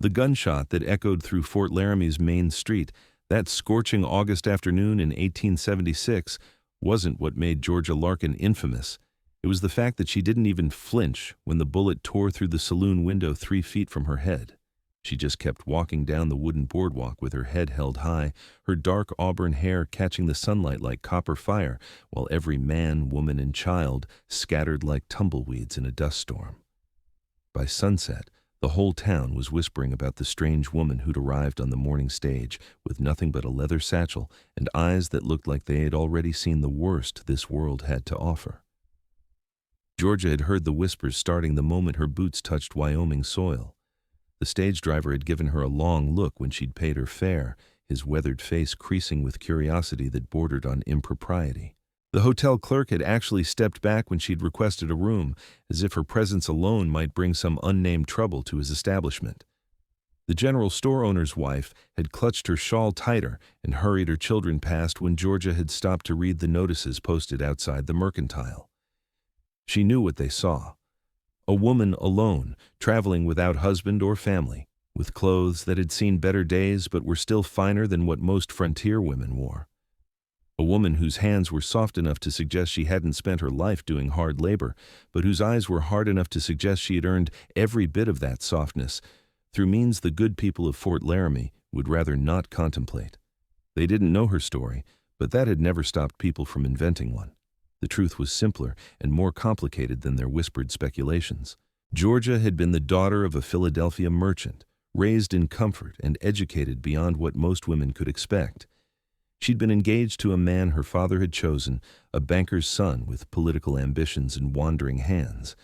The gunshot that echoed through Fort Laramie's main street that scorching August afternoon in 1876 wasn't what made Georgia Larkin infamous. It was the fact that she didn't even flinch when the bullet tore through the saloon window 3 feet from her head. She just kept walking down the wooden boardwalk with her head held high, her dark auburn hair catching the sunlight like copper fire, while every man, woman, and child scattered like tumbleweeds in a dust storm. By sunset, the whole town was whispering about the strange woman who'd arrived on the morning stage with nothing but a leather satchel and eyes that looked like they had already seen the worst this world had to offer. Georgia had heard the whispers starting the moment her boots touched Wyoming soil. The stage driver had given her a long look when she'd paid her fare, his weathered face creasing with curiosity that bordered on impropriety. The hotel clerk had actually stepped back when she'd requested a room, as if her presence alone might bring some unnamed trouble to his establishment. The general store owner's wife had clutched her shawl tighter and hurried her children past when Georgia had stopped to read the notices posted outside the mercantile. She knew what they saw. A woman alone, traveling without husband or family, with clothes that had seen better days but were still finer than what most frontier women wore. A woman whose hands were soft enough to suggest she hadn't spent her life doing hard labor, but whose eyes were hard enough to suggest she had earned every bit of that softness through means the good people of Fort Laramie would rather not contemplate. They didn't know her story, but that had never stopped people from inventing one. The truth was simpler and more complicated than their whispered speculations. Georgia had been the daughter of a Philadelphia merchant, raised in comfort and educated beyond what most women could expect. She'd been engaged to a man her father had chosen, a banker's son with political ambitions and wandering hands.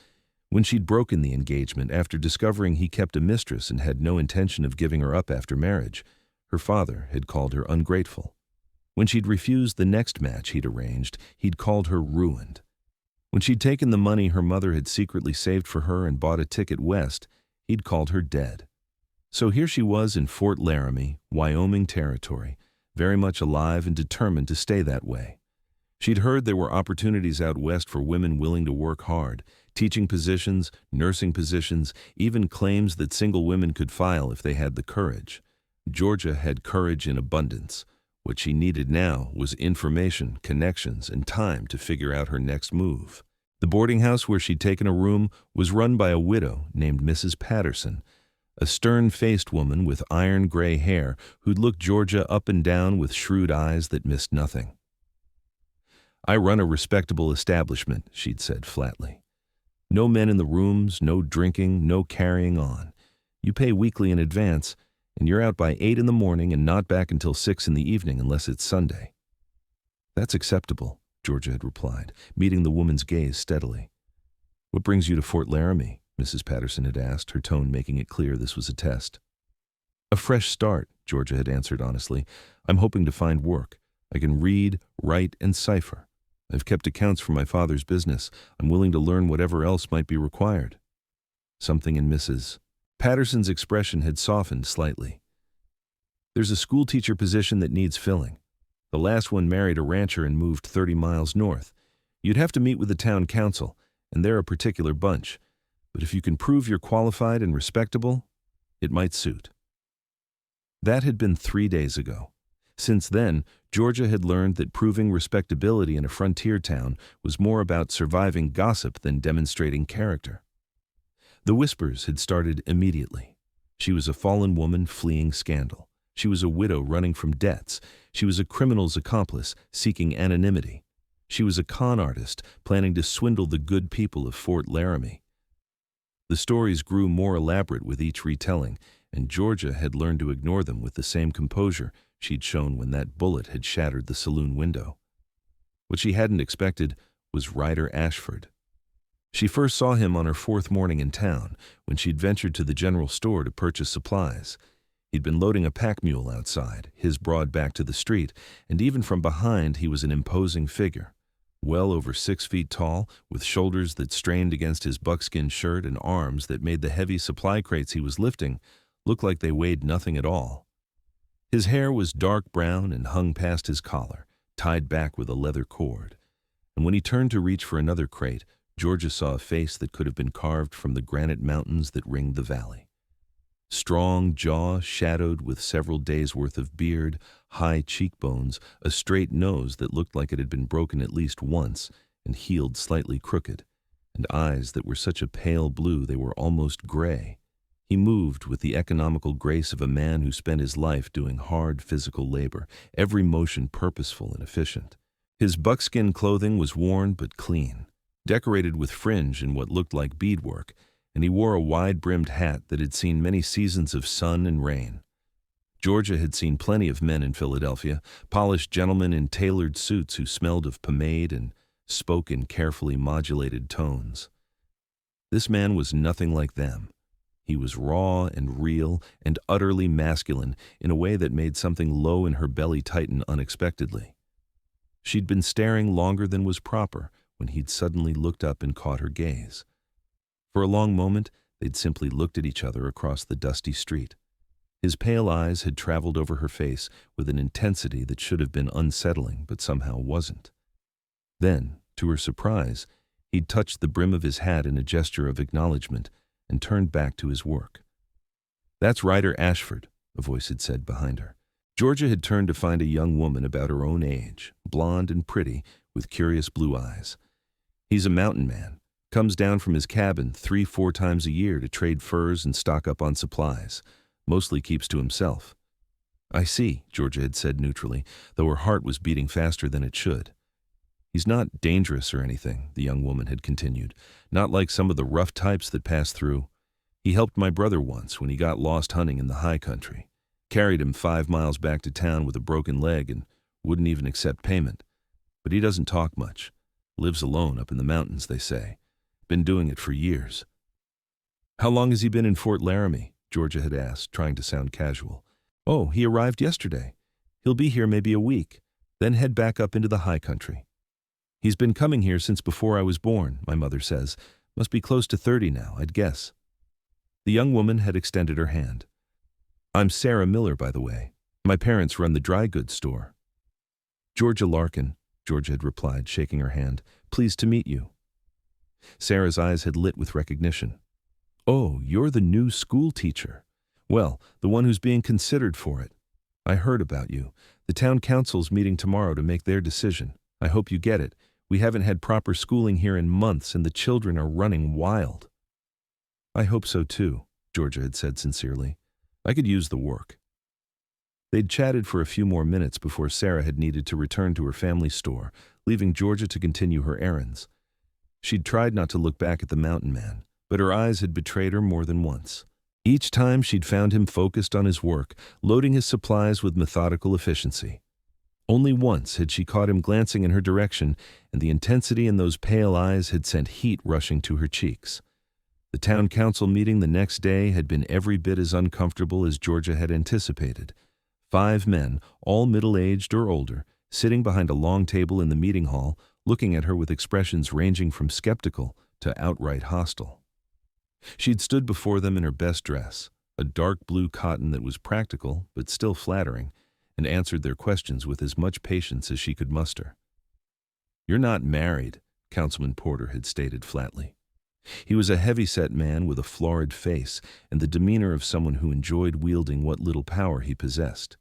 When she'd broken the engagement after discovering he kept a mistress and had no intention of giving her up after marriage, her father had called her ungrateful. When she'd refused the next match he'd arranged, he'd called her ruined. When she'd taken the money her mother had secretly saved for her and bought a ticket west, he'd called her dead. So here she was in Fort Laramie, Wyoming territory, very much alive and determined to stay that way. She'd heard there were opportunities out west for women willing to work hard, teaching positions, nursing positions, even claims that single women could file if they had the courage. Georgia had courage in abundance. What she needed now was information, connections, and time to figure out her next move. The boarding house where she'd taken a room was run by a widow named Mrs. Patterson, a stern-faced woman with iron-gray hair who'd looked Georgia up and down with shrewd eyes that missed nothing. "I run a respectable establishment," she'd said flatly. "No men in the rooms, no drinking, no carrying on. You pay weekly in advance, and you're out by 8 in the morning and not back until 6 in the evening unless it's Sunday." "That's acceptable," Georgia had replied, meeting the woman's gaze steadily. "What brings you to Fort Laramie?" Mrs. Patterson had asked, her tone making it clear this was a test. "A fresh start," Georgia had answered honestly. "I'm hoping to find work. I can read, write, and cipher. I've kept accounts for my father's business. I'm willing to learn whatever else might be required." Something in Mrs. Patterson's expression had softened slightly. "There's a schoolteacher position that needs filling. The last one married a rancher and moved 30 miles north. You'd have to meet with the town council, and they're a particular bunch. But if you can prove you're qualified and respectable, it might suit." That had been 3 days ago. Since then, Georgia had learned that proving respectability in a frontier town was more about surviving gossip than demonstrating character. The whispers had started immediately. She was a fallen woman fleeing scandal. She was a widow running from debts. She was a criminal's accomplice seeking anonymity. She was a con artist planning to swindle the good people of Fort Laramie. The stories grew more elaborate with each retelling, and Georgia had learned to ignore them with the same composure she'd shown when that bullet had shattered the saloon window. What she hadn't expected was Ryder Ashford. She first saw him on her 4th morning in town, when she'd ventured to the general store to purchase supplies. He'd been loading a pack mule outside, his broad back to the street, and even from behind he was an imposing figure. Well over 6 feet tall, with shoulders that strained against his buckskin shirt and arms that made the heavy supply crates he was lifting look like they weighed nothing at all. His hair was dark brown and hung past his collar, tied back with a leather cord. And when he turned to reach for another crate, Georgia saw a face that could have been carved from the granite mountains that ringed the valley. Strong jaw shadowed with several days' worth of beard, high cheekbones, a straight nose that looked like it had been broken at least once and healed slightly crooked, and eyes that were such a pale blue they were almost gray. He moved with the economical grace of a man who spent his life doing hard physical labor, every motion purposeful and efficient. His buckskin clothing was worn but clean, decorated with fringe and what looked like beadwork, and he wore a wide-brimmed hat that had seen many seasons of sun and rain. Georgia had seen plenty of men in Philadelphia, polished gentlemen in tailored suits who smelled of pomade and spoke in carefully modulated tones. This man was nothing like them. He was raw and real and utterly masculine in a way that made something low in her belly tighten unexpectedly. She'd been staring longer than was proper when he'd suddenly looked up and caught her gaze. For a long moment, they'd simply looked at each other across the dusty street. His pale eyes had traveled over her face with an intensity that should have been unsettling but somehow wasn't. Then, to her surprise, he'd touched the brim of his hat in a gesture of acknowledgement and turned back to his work. "That's Ryder Ashford," a voice had said behind her. Georgia had turned to find a young woman about her own age, blonde and pretty, with curious blue eyes. "He's a mountain man. Comes down from his cabin 3-4 times a year to trade furs and stock up on supplies. Mostly keeps to himself." "I see," Georgia had said neutrally, though her heart was beating faster than it should. "He's not dangerous or anything," the young woman had continued. "Not like some of the rough types that pass through. He helped my brother once when he got lost hunting in the high country. Carried him 5 miles back to town with a broken leg and wouldn't even accept payment. But he doesn't talk much. Lives alone up in the mountains, they say. Been doing it for years." "How long has he been in Fort Laramie?" Georgia had asked, trying to sound casual. "Oh, he arrived yesterday. He'll be here maybe a week, then head back up into the high country. He's been coming here since before I was born, my mother says. Must be close to 30 now, I'd guess." The young woman had extended her hand. "I'm Sarah Miller, by the way. My parents run the dry goods store." "Georgia Larkin," Georgia had replied, shaking her hand. "Pleased to meet you." Sarah's eyes had lit with recognition. "Oh, you're the new school teacher. Well, the one who's being considered for it. I heard about you. The town council's meeting tomorrow to make their decision. I hope you get it. We haven't had proper schooling here in months, and the children are running wild." "I hope so too," Georgia had said sincerely. "I could use the work." They'd chatted for a few more minutes before Sarah had needed to return to her family store, leaving Georgia to continue her errands. She'd tried not to look back at the mountain man, but her eyes had betrayed her more than once. Each time she'd found him focused on his work, loading his supplies with methodical efficiency. Only once had she caught him glancing in her direction, and the intensity in those pale eyes had sent heat rushing to her cheeks. The town council meeting the next day had been every bit as uncomfortable as Georgia had anticipated. 5 men, all middle-aged or older, sitting behind a long table in the meeting hall, looking at her with expressions ranging from skeptical to outright hostile. She'd stood before them in her best dress, a dark blue cotton that was practical but still flattering, and answered their questions with as much patience as she could muster. "You're not married," Councilman Porter had stated flatly. He was a heavy-set man with a florid face and the demeanor of someone who enjoyed wielding what little power he possessed.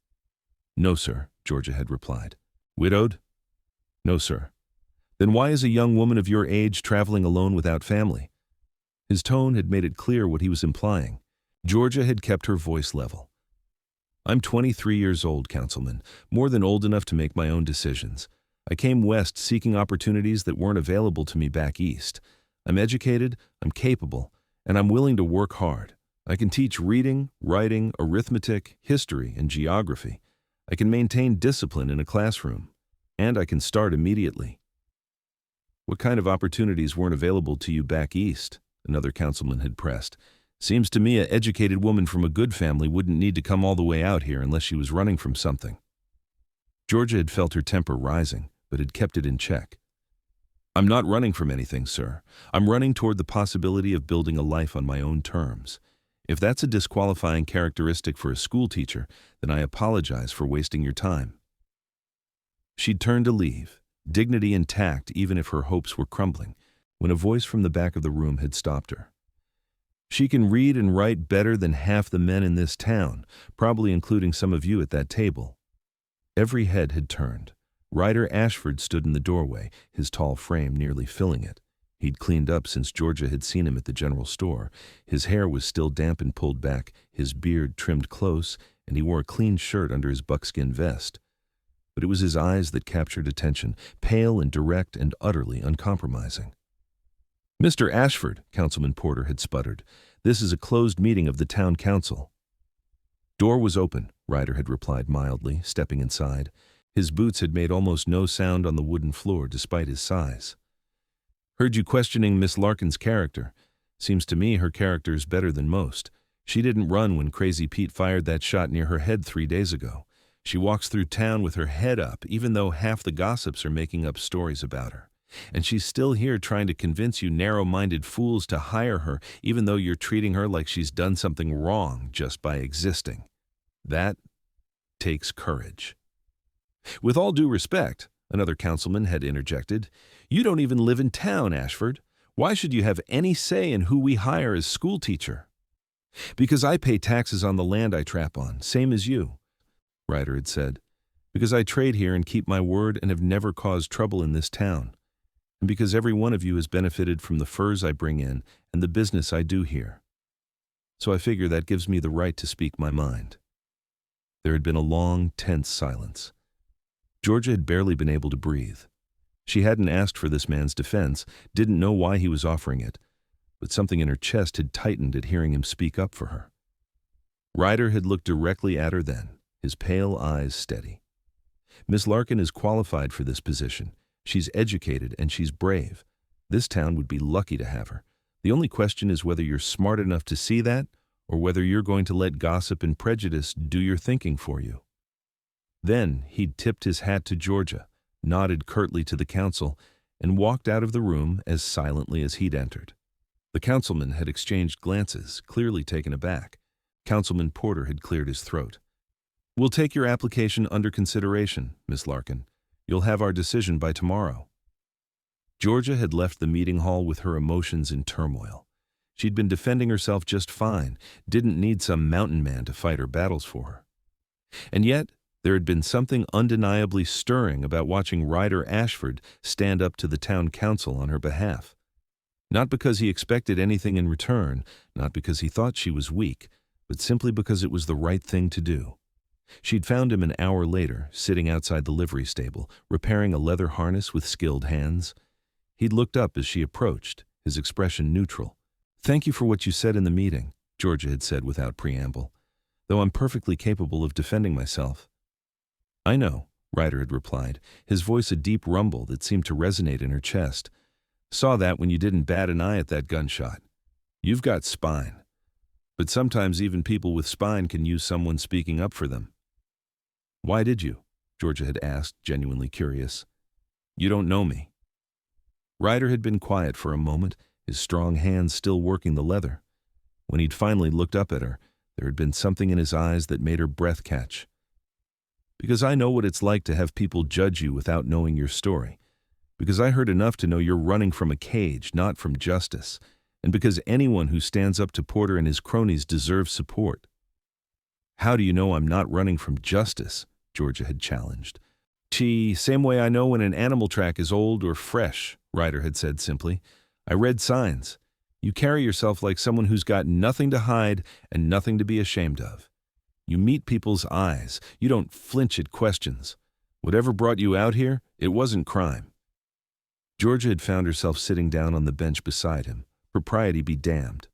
"No, sir," Georgia had replied. "Widowed?" "No, sir." "Then why is a young woman of your age traveling alone without family?" His tone had made it clear what he was implying. Georgia had kept her voice level. "I'm 23 years old, Councilman, more than old enough to make my own decisions. I came west seeking opportunities that weren't available to me back east. I'm educated, I'm capable, and I'm willing to work hard. I can teach reading, writing, arithmetic, history, and geography. I can maintain discipline in a classroom, and I can start immediately." "What kind of opportunities weren't available to you back east?" another councilman had pressed. "Seems to me an educated woman from a good family wouldn't need to come all the way out here unless she was running from something." Georgia had felt her temper rising, but had kept it in check. "I'm not running from anything, sir. I'm running toward the possibility of building a life on my own terms. If that's a disqualifying characteristic for a school teacher, then I apologize for wasting your time." She'd turned to leave, dignity intact even if her hopes were crumbling, when a voice from the back of the room had stopped her. She can read and write better than half the men in this town, probably including some of you at that table." Every head had turned. Ryder Ashford stood in the doorway, his tall frame nearly filling it. He'd cleaned up since Georgia had seen him at the general store. His hair was still damp and pulled back, his beard trimmed close, and he wore a clean shirt under his buckskin vest. But it was his eyes that captured attention, pale and direct and utterly uncompromising. "Mr. Ashford," Councilman Porter had sputtered, "this is a closed meeting of the town council." "Door was open," Ryder had replied mildly, stepping inside. His boots had made almost no sound on the wooden floor despite his size. "Heard you questioning Miss Larkin's character. Seems to me her character's better than most. She didn't run when Crazy Pete fired that shot near her head 3 days ago. She walks through town with her head up, even though half the gossips are making up stories about her. And she's still here trying to convince you narrow-minded fools to hire her, even though you're treating her like she's done something wrong just by existing. That takes courage." "With all due respect," another councilman had interjected, "you don't even live in town, Ashford. Why should you have any say in who we hire as school teacher?" "Because I pay taxes on the land I trap on, same as you," Ryder had said. "Because I trade here and keep my word and have never caused trouble in this town. And because every one of you has benefited from the furs I bring in and the business I do here. So I figure that gives me the right to speak my mind." There had been a long, tense silence. Georgia had barely been able to breathe. She hadn't asked for this man's defense, didn't know why he was offering it, but something in her chest had tightened at hearing him speak up for her. Ryder had looked directly at her then, his pale eyes steady. "Miss Larkin is qualified for this position. She's educated and she's brave. This town would be lucky to have her. The only question is whether you're smart enough to see that, or whether you're going to let gossip and prejudice do your thinking for you." Then he'd tipped his hat to Georgia, nodded curtly to the council, and walked out of the room as silently as he'd entered. The councilmen had exchanged glances, clearly taken aback. Councilman Porter had cleared his throat. "We'll take your application under consideration, Miss Larkin. You'll have our decision by tomorrow." Georgia had left the meeting hall with her emotions in turmoil. She'd been defending herself just fine, didn't need some mountain man to fight her battles for her. And yet, there had been something undeniably stirring about watching Ryder Ashford stand up to the town council on her behalf. Not because he expected anything in return, not because he thought she was weak, but simply because it was the right thing to do. She'd found him an hour later, sitting outside the livery stable, repairing a leather harness with skilled hands. He'd looked up as she approached, his expression neutral. "Thank you for what you said in the meeting," Georgia had said without preamble, "though I'm perfectly capable of defending myself." "I know," Ryder had replied, his voice a deep rumble that seemed to resonate in her chest. "Saw that when you didn't bat an eye at that gunshot. You've got spine. But sometimes even people with spine can use someone speaking up for them." "Why did you?" Georgia had asked, genuinely curious. "You don't know me." Ryder had been quiet for a moment, his strong hands still working the leather. When he'd finally looked up at her, there had been something in his eyes that made her breath catch. "Because I know what it's like to have people judge you without knowing your story. Because I heard enough to know you're running from a cage, not from justice. And because anyone who stands up to Porter and his cronies deserves support." "How do you know I'm not running from justice?" Georgia had challenged. "Gee, same way I know when an animal track is old or fresh," Ryder had said simply. "I read signs. You carry yourself like someone who's got nothing to hide and nothing to be ashamed of. You meet people's eyes. You don't flinch at questions. Whatever brought you out here, it wasn't crime." Georgia had found herself sitting down on the bench beside him. Propriety be damned.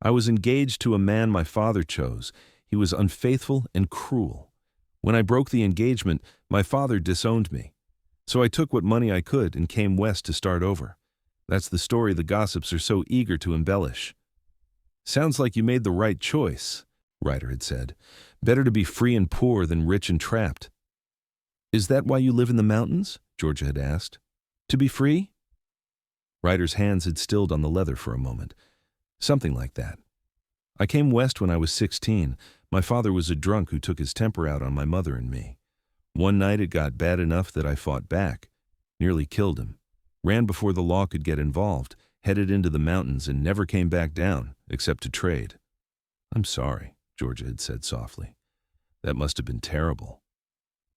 "I was engaged to a man my father chose. He was unfaithful and cruel. When I broke the engagement, my father disowned me. So I took what money I could and came west to start over. That's the story the gossips are so eager to embellish." "Sounds like you made the right choice," Ryder had said. "Better to be free and poor than rich and trapped." "Is that why you live in the mountains?" Georgia had asked. "To be free?" Ryder's hands had stilled on the leather for a moment. "Something like that. I came west when I was 16. My father was a drunk who took his temper out on my mother and me. One night it got bad enough that I fought back, nearly killed him, ran before the law could get involved, headed into the mountains and never came back down, except to trade. "I'm sorry," Georgia had said softly. "That must have been terrible."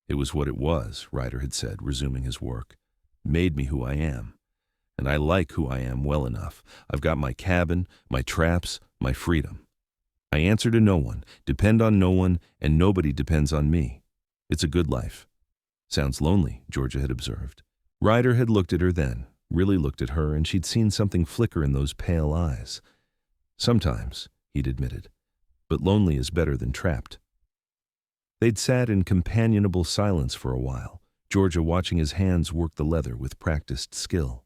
"It was what it was," Ryder had said, resuming his work. "Made me who I am. And I like who I am well enough. I've got my cabin, my traps, my freedom. I answer to no one, depend on no one, and nobody depends on me. It's a good life." "Sounds lonely," Georgia had observed. Ryder had looked at her then, really looked at her, and she'd seen something flicker in those pale eyes. "Sometimes," he'd admitted, "but lonely is better than trapped." They'd sat in companionable silence for a while, Georgia watching his hands work the leather with practiced skill.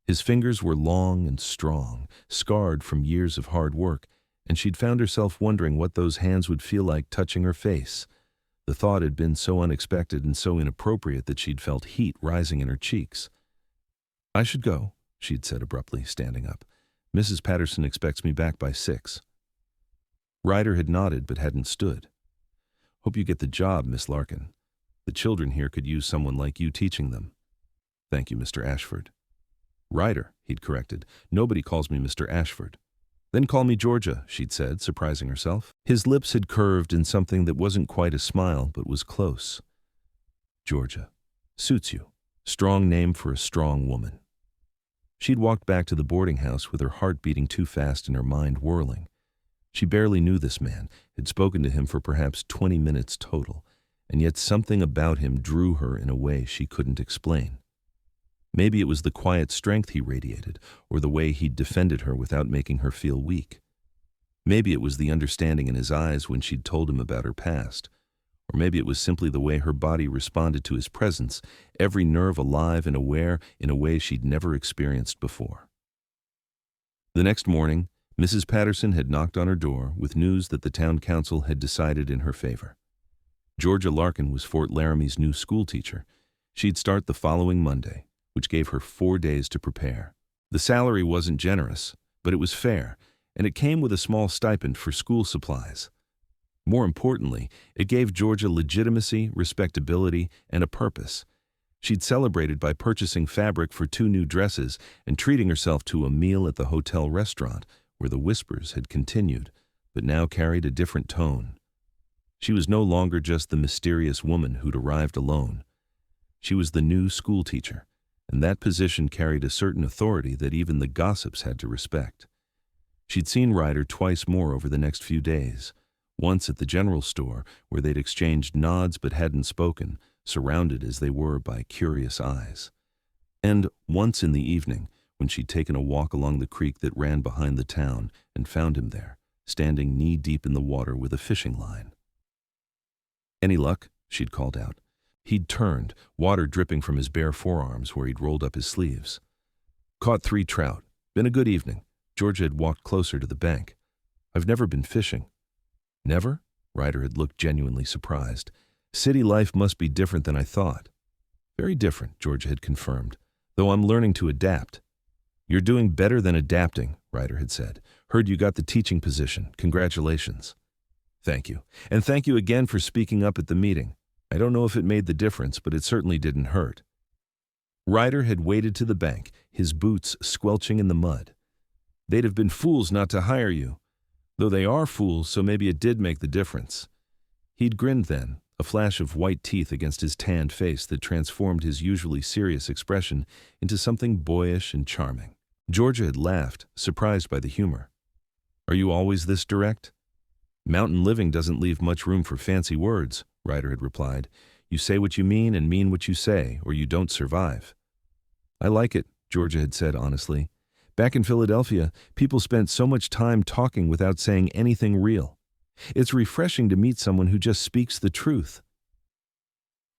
His fingers were long and strong, scarred from years of hard work, and she'd found herself wondering what those hands would feel like touching her face. The thought had been so unexpected and so inappropriate that she'd felt heat rising in her cheeks. "I should go," she'd said abruptly, standing up. "Mrs. Patterson expects me back by 6. Ryder had nodded but hadn't stood. "Hope you get the job, Miss Larkin. The children here could use someone like you teaching them." "Thank you, Mr. Ashford." "Ryder," he'd corrected. "Nobody calls me Mr. Ashford." "Then call me Georgia," she'd said, surprising herself. His lips had curved in something that wasn't quite a smile, but was close. "Georgia. Suits you. Strong name for a strong woman." She'd walked back to the boarding house with her heart beating too fast and her mind whirling. She barely knew this man, had spoken to him for perhaps 20 minutes total, and yet something about him drew her in a way she couldn't explain. Maybe it was the quiet strength he radiated, or the way he'd defended her without making her feel weak. Maybe it was the understanding in his eyes when she'd told him about her past, or maybe it was simply the way her body responded to his presence, every nerve alive and aware in a way she'd never experienced before. The next morning, Mrs. Patterson had knocked on her door with news that the town council had decided in her favor. Georgia Larkin was Fort Laramie's new schoolteacher. She'd start the following Monday, which gave her 4 days to prepare. The salary wasn't generous, but it was fair, and it came with a small stipend for school supplies. More importantly, it gave Georgia legitimacy, respectability, and a purpose. She'd celebrated by purchasing fabric for 2 new dresses and treating herself to a meal at the hotel restaurant, where the whispers had continued, but now carried a different tone. She was no longer just the mysterious woman who'd arrived alone. She was the new schoolteacher, and that position carried a certain authority that even the gossips had to respect. She'd seen Ryder twice more over the next few days, once at the general store, where they'd exchanged nods but hadn't spoken, surrounded as they were by curious eyes. And once in the evening, when she'd taken a walk along the creek that ran behind the town and found him there, standing knee-deep in the water with a fishing line. "Any luck?" she'd called out. He'd turned, water dripping from his bare forearms where he'd rolled up his sleeves. "Caught 3 trout. Been a good evening." Georgia had walked closer to the bank. "I've never been fishing." "Never?" Ryder had looked genuinely surprised. "City life must be different than I thought." "Very different," Georgia had confirmed, "though I'm learning to adapt." "You're doing better than adapting," Ryder had said. "Heard you got the teaching position. Congratulations." "Thank you. And thank you again for speaking up at the meeting. I don't know if it made the difference, but it certainly didn't hurt." Ryder had waded to the bank, his boots squelching in the mud. "They'd have been fools not to hire you. Though they are fools, so maybe it did make the difference." He'd grinned then, a flash of white teeth against his tanned face that transformed his usually serious expression into something boyish and charming. Georgia had laughed, surprised by the humor. "Are you always this direct?" "Mountain living doesn't leave much room for fancy words," Ryder had replied. "You say what you mean and mean what you say, or you don't survive." "I like it," Georgia had said honestly. "Back in Philadelphia, people spent so much time talking without saying anything real. It's refreshing to meet someone who just speaks the truth."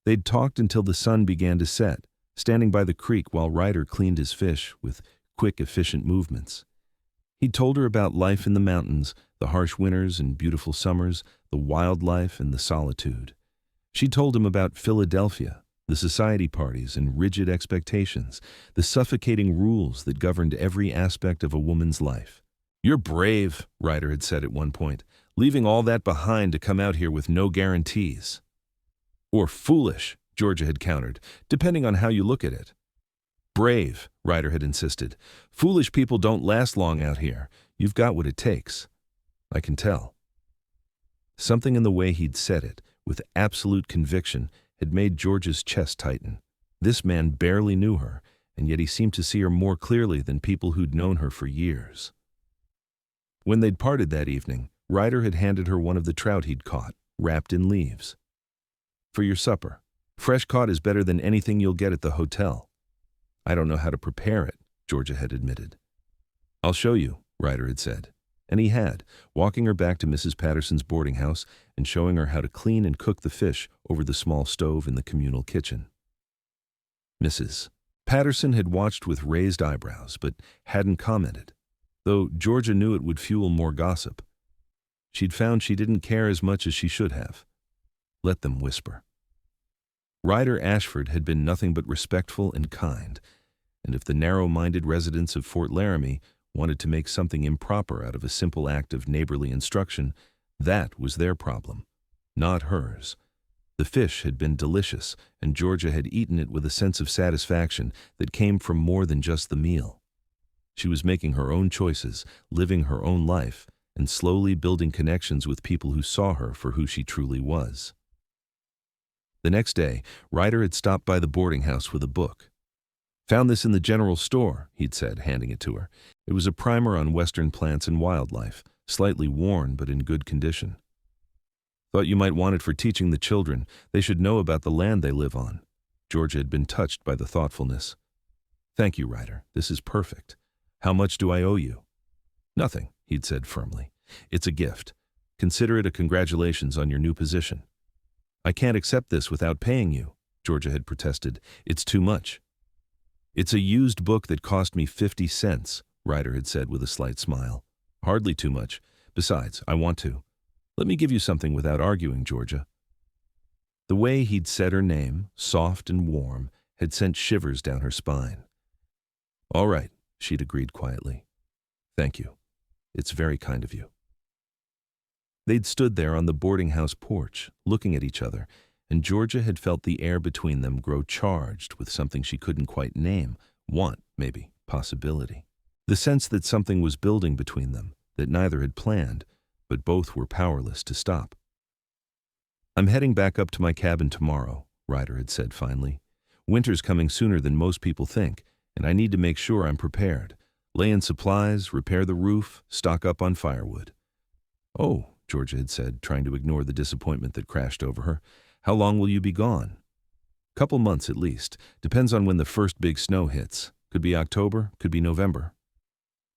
They'd talked until the sun began to set, standing by the creek while Ryder cleaned his fish with quick, efficient movements. He'd told her about life in the mountains, the harsh winters and beautiful summers, the wildlife and the solitude. She told him about Philadelphia, the society parties and rigid expectations, the suffocating rules that governed every aspect of a woman's life. "You're brave," Ryder had said at one point, "leaving all that behind to come out here with no guarantees." "Or foolish," Georgia had countered, "depending on how you look at it." Brave, Ryder had insisted. Foolish people don't last long out here. You've got what it takes. I can tell. Something in the way he'd said it, with absolute conviction, had made Georgia's chest tighten. This man barely knew her, and yet he seemed to see her more clearly than people who'd known her for years. When they'd parted that evening, Ryder had handed her one of the trout he'd caught, wrapped in leaves. For your supper. Fresh caught is better than anything you'll get at the hotel. I don't know how to prepare it, Georgia had admitted. I'll show you, Ryder had said. And he had, walking her back to Mrs. Patterson's boarding house and showing her how to clean and cook the fish over the small stove in the communal kitchen. Mrs. Patterson had watched with raised eyebrows, but hadn't commented, though Georgia knew it would fuel more gossip. She'd found she didn't care as much as she should have. Let them whisper. Ryder Ashford had been nothing but respectful and kind, and if the narrow-minded residents of Fort Laramie wanted to make something improper out of a simple act of neighborly instruction, that was their problem, not hers. The fish had been delicious, and Georgia had eaten it with a sense of satisfaction that came from more than just the meal. She was making her own choices, living her own life, and slowly building connections with people who saw her for who she truly was. The next day, Ryder had stopped by the boarding house with a book. Found this in the general store, he'd said, handing it to her. It was a primer on Western plants and wildlife, slightly worn but in good condition. Thought you might want it for teaching the children. They should know about the land they live on. Georgia had been touched by the thoughtfulness. Thank you, Ryder. This is perfect. How much do I owe you? Nothing, he'd said firmly. It's a gift. Consider it a congratulations on your new position. I can't accept this without paying you, Georgia had protested. It's too much. It's a used book that cost me 50 cents, Ryder had said with a slight smile. Hardly too much. Besides, I want to. Let me give you something without arguing, Georgia. The way he'd said her name, soft and warm, had sent shivers down her spine. All right, she'd agreed quietly. Thank you. It's very kind of you. They'd stood there on the boarding house porch, looking at each other, and Georgia had felt the air between them grow charged with something she couldn't quite name, want, maybe, possibility. The sense that something was building between them, that neither had planned, but both were powerless to stop. I'm heading back up to my cabin tomorrow, Ryder had said finally. Winter's coming sooner than most people think, and I need to make sure I'm prepared. Lay in supplies, repair the roof, stock up on firewood. Oh, Georgia had said, trying to ignore the disappointment that crashed over her. How long will you be gone? Couple months at least. Depends on when the first big snow hits. Could be October, could be November.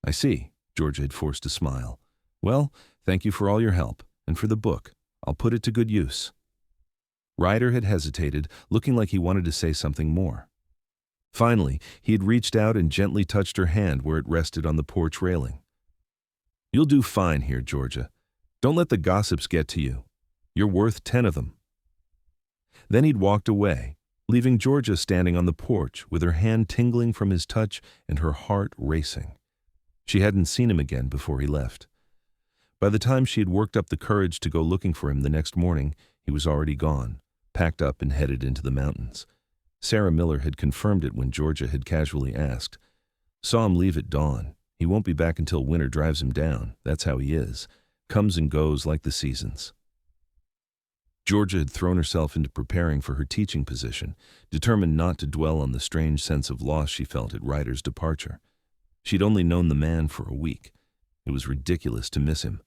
I see, Georgia had forced a smile. Well, thank you for all your help, and for the book. I'll put it to good use. Ryder had hesitated, looking like he wanted to say something more. Finally, he had reached out and gently touched her hand where it rested on the porch railing. You'll do fine here, Georgia. Don't let the gossips get to you. You're worth 10 of them. Then he'd walked away, leaving Georgia standing on the porch with her hand tingling from his touch and her heart racing. She hadn't seen him again before he left. By the time she had worked up the courage to go looking for him the next morning, he was already gone, packed up and headed into the mountains. Sarah Miller had confirmed it when Georgia had casually asked. Saw him leave at dawn. He won't be back until winter drives him down. That's how he is. Comes and goes like the seasons. Georgia had thrown herself into preparing for her teaching position, determined not to dwell on the strange sense of loss she felt at Ryder's departure. She'd only known the man for a week. It was ridiculous to miss him,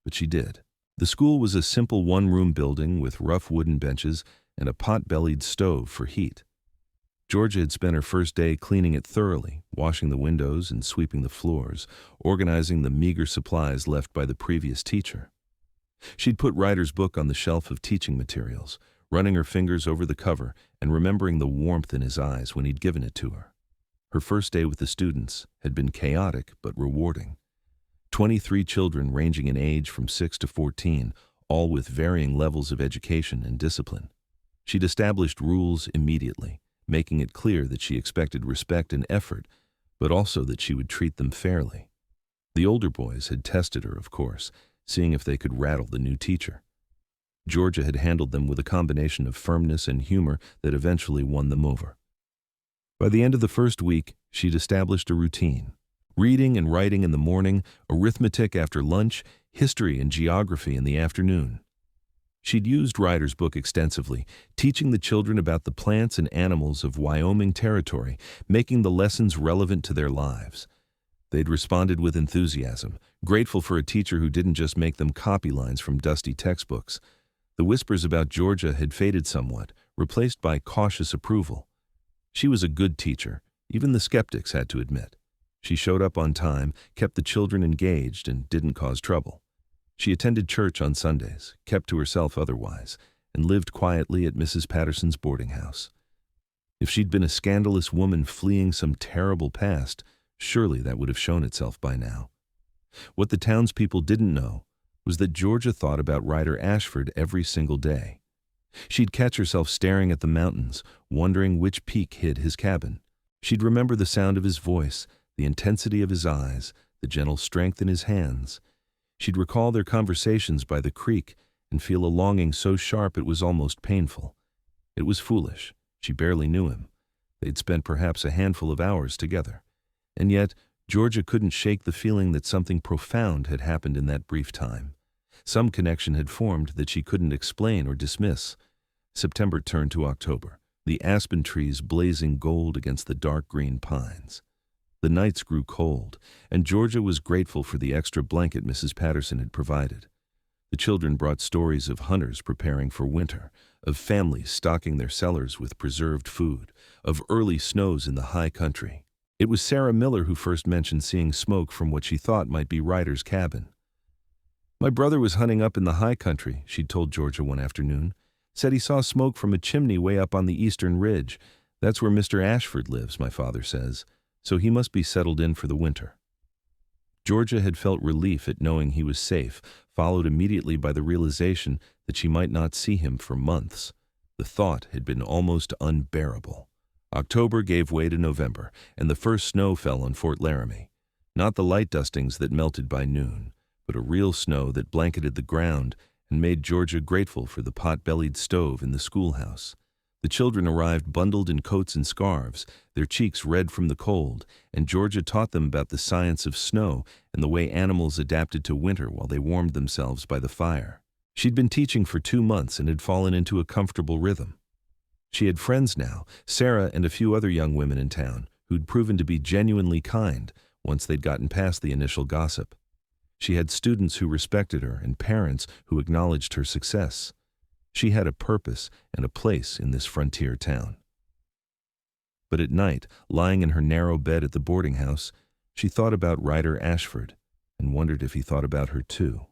but she did. The school was a simple one-room building with rough wooden benches and a pot-bellied stove for heat. Georgia had spent her first day cleaning it thoroughly, washing the windows and sweeping the floors, organizing the meager supplies left by the previous teacher. She'd put Ryder's book on the shelf of teaching materials, running her fingers over the cover and remembering the warmth in his eyes when he'd given it to her. Her first day with the students had been chaotic but rewarding. 23 children ranging in age from 6 to 14, all with varying levels of education and discipline. She'd established rules immediately, making it clear that she expected respect and effort, but also that she would treat them fairly. The older boys had tested her, of course, seeing if they could rattle the new teacher. Georgia had handled them with a combination of firmness and humor that eventually won them over. By the end of the first week, she'd established a routine. Reading and writing in the morning, arithmetic after lunch, history and geography in the afternoon. She'd used Ryder's book extensively, teaching the children about the plants and animals of Wyoming territory, making the lessons relevant to their lives. They'd responded with enthusiasm, grateful for a teacher who didn't just make them copy lines from dusty textbooks. The whispers about Georgia had faded somewhat, replaced by cautious approval. She was a good teacher, even the skeptics had to admit. She showed up on time, kept the children engaged, and didn't cause trouble. She attended church on Sundays, kept to herself otherwise, and lived quietly at Mrs. Patterson's boarding house. If she'd been a scandalous woman fleeing some terrible past, surely that would have shown itself by now. What the townspeople didn't know was that Georgia thought about Ryder Ashford every single day. She'd catch herself staring at the mountains, wondering which peak hid his cabin. She'd remember the sound of his voice, the intensity of his eyes, the gentle strength in his hands. She'd recall their conversations by the creek and feel a longing so sharp it was almost painful. It was foolish. She barely knew him. They'd spent perhaps a handful of hours together. And yet, Georgia couldn't shake the feeling that something profound had happened in that brief time. Some connection had formed that she couldn't explain or dismiss. September turned to October, the aspen trees blazing gold against the dark green pines. The nights grew cold, and Georgia was grateful for the extra blanket Mrs. Patterson had provided. The children brought stories of hunters preparing for winter, of families stocking their cellars with preserved food, of early snows in the high country. It was Sarah Miller who first mentioned seeing smoke from what she thought might be Ryder's cabin. "My brother was hunting up in the high country," she'd told Georgia one afternoon. "Said he saw smoke from a chimney way up on the eastern ridge. That's where Mr. Ashford lives, my father says. So he must be settled in for the winter." Georgia had felt relief at knowing he was safe, followed immediately by the realization that she might not see him for months. The thought had been almost unbearable. October gave way to November, and the first snow fell on Fort Laramie. Not the light dustings that melted by noon, but a real snow that blanketed the ground and made Georgia grateful for the pot-bellied stove in the schoolhouse. The children arrived bundled in coats and scarves, their cheeks red from the cold, and Georgia taught them about the science of snow and the way animals adapted to winter while they warmed themselves by the fire. She'd been teaching for 2 months and had fallen into a comfortable rhythm. She had friends now, Sarah and a few other young women in town, who'd proven to be genuinely kind once they'd gotten past the initial gossip. She had students who respected her and parents who acknowledged her success. She had a purpose and a place in this frontier town. But at night, lying in her narrow bed at the boarding house, she thought about Ryder Ashford and wondered if he thought about her too.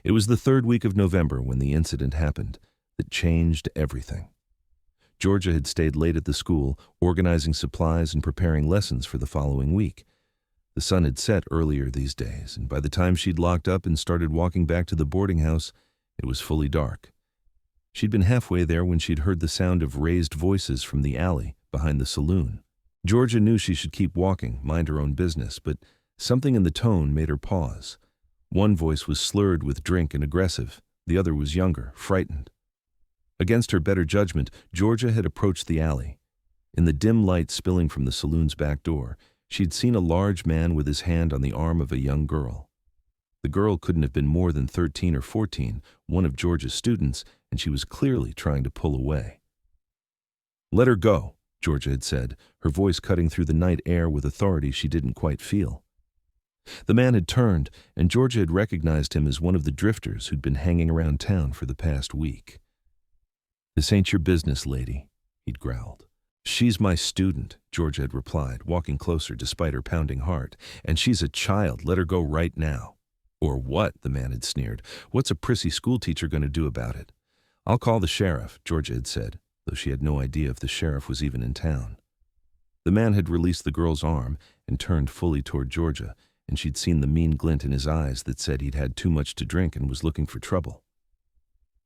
It was the 3rd week of November when the incident happened that changed everything. Georgia had stayed late at the school, organizing supplies and preparing lessons for the following week. The sun had set earlier these days, and by the time she'd locked up and started walking back to the boarding house, it was fully dark. She'd been halfway there when she'd heard the sound of raised voices from the alley behind the saloon. Georgia knew she should keep walking, mind her own business, but something in the tone made her pause. One voice was slurred with drink and aggressive. The other was younger, frightened. Against her better judgment, Georgia had approached the alley. In the dim light spilling from the saloon's back door, she'd seen a large man with his hand on the arm of a young girl. The girl couldn't have been more than 13 or 14, one of Georgia's students, and she was clearly trying to pull away. "Let her go," Georgia had said, her voice cutting through the night air with authority she didn't quite feel. The man had turned, and Georgia had recognized him as one of the drifters who'd been hanging around town for the past week. "This ain't your business, lady," he'd growled. "She's my student," Georgia had replied, walking closer despite her pounding heart. "And she's a child. Let her go right now." "Or what?" the man had sneered. "What's a prissy schoolteacher going to do about it?" "I'll call the sheriff," Georgia had said, though she had no idea if the sheriff was even in town. The man had released the girl's arm and turned fully toward Georgia, and she'd seen the mean glint in his eyes that said he'd had too much to drink and was looking for trouble.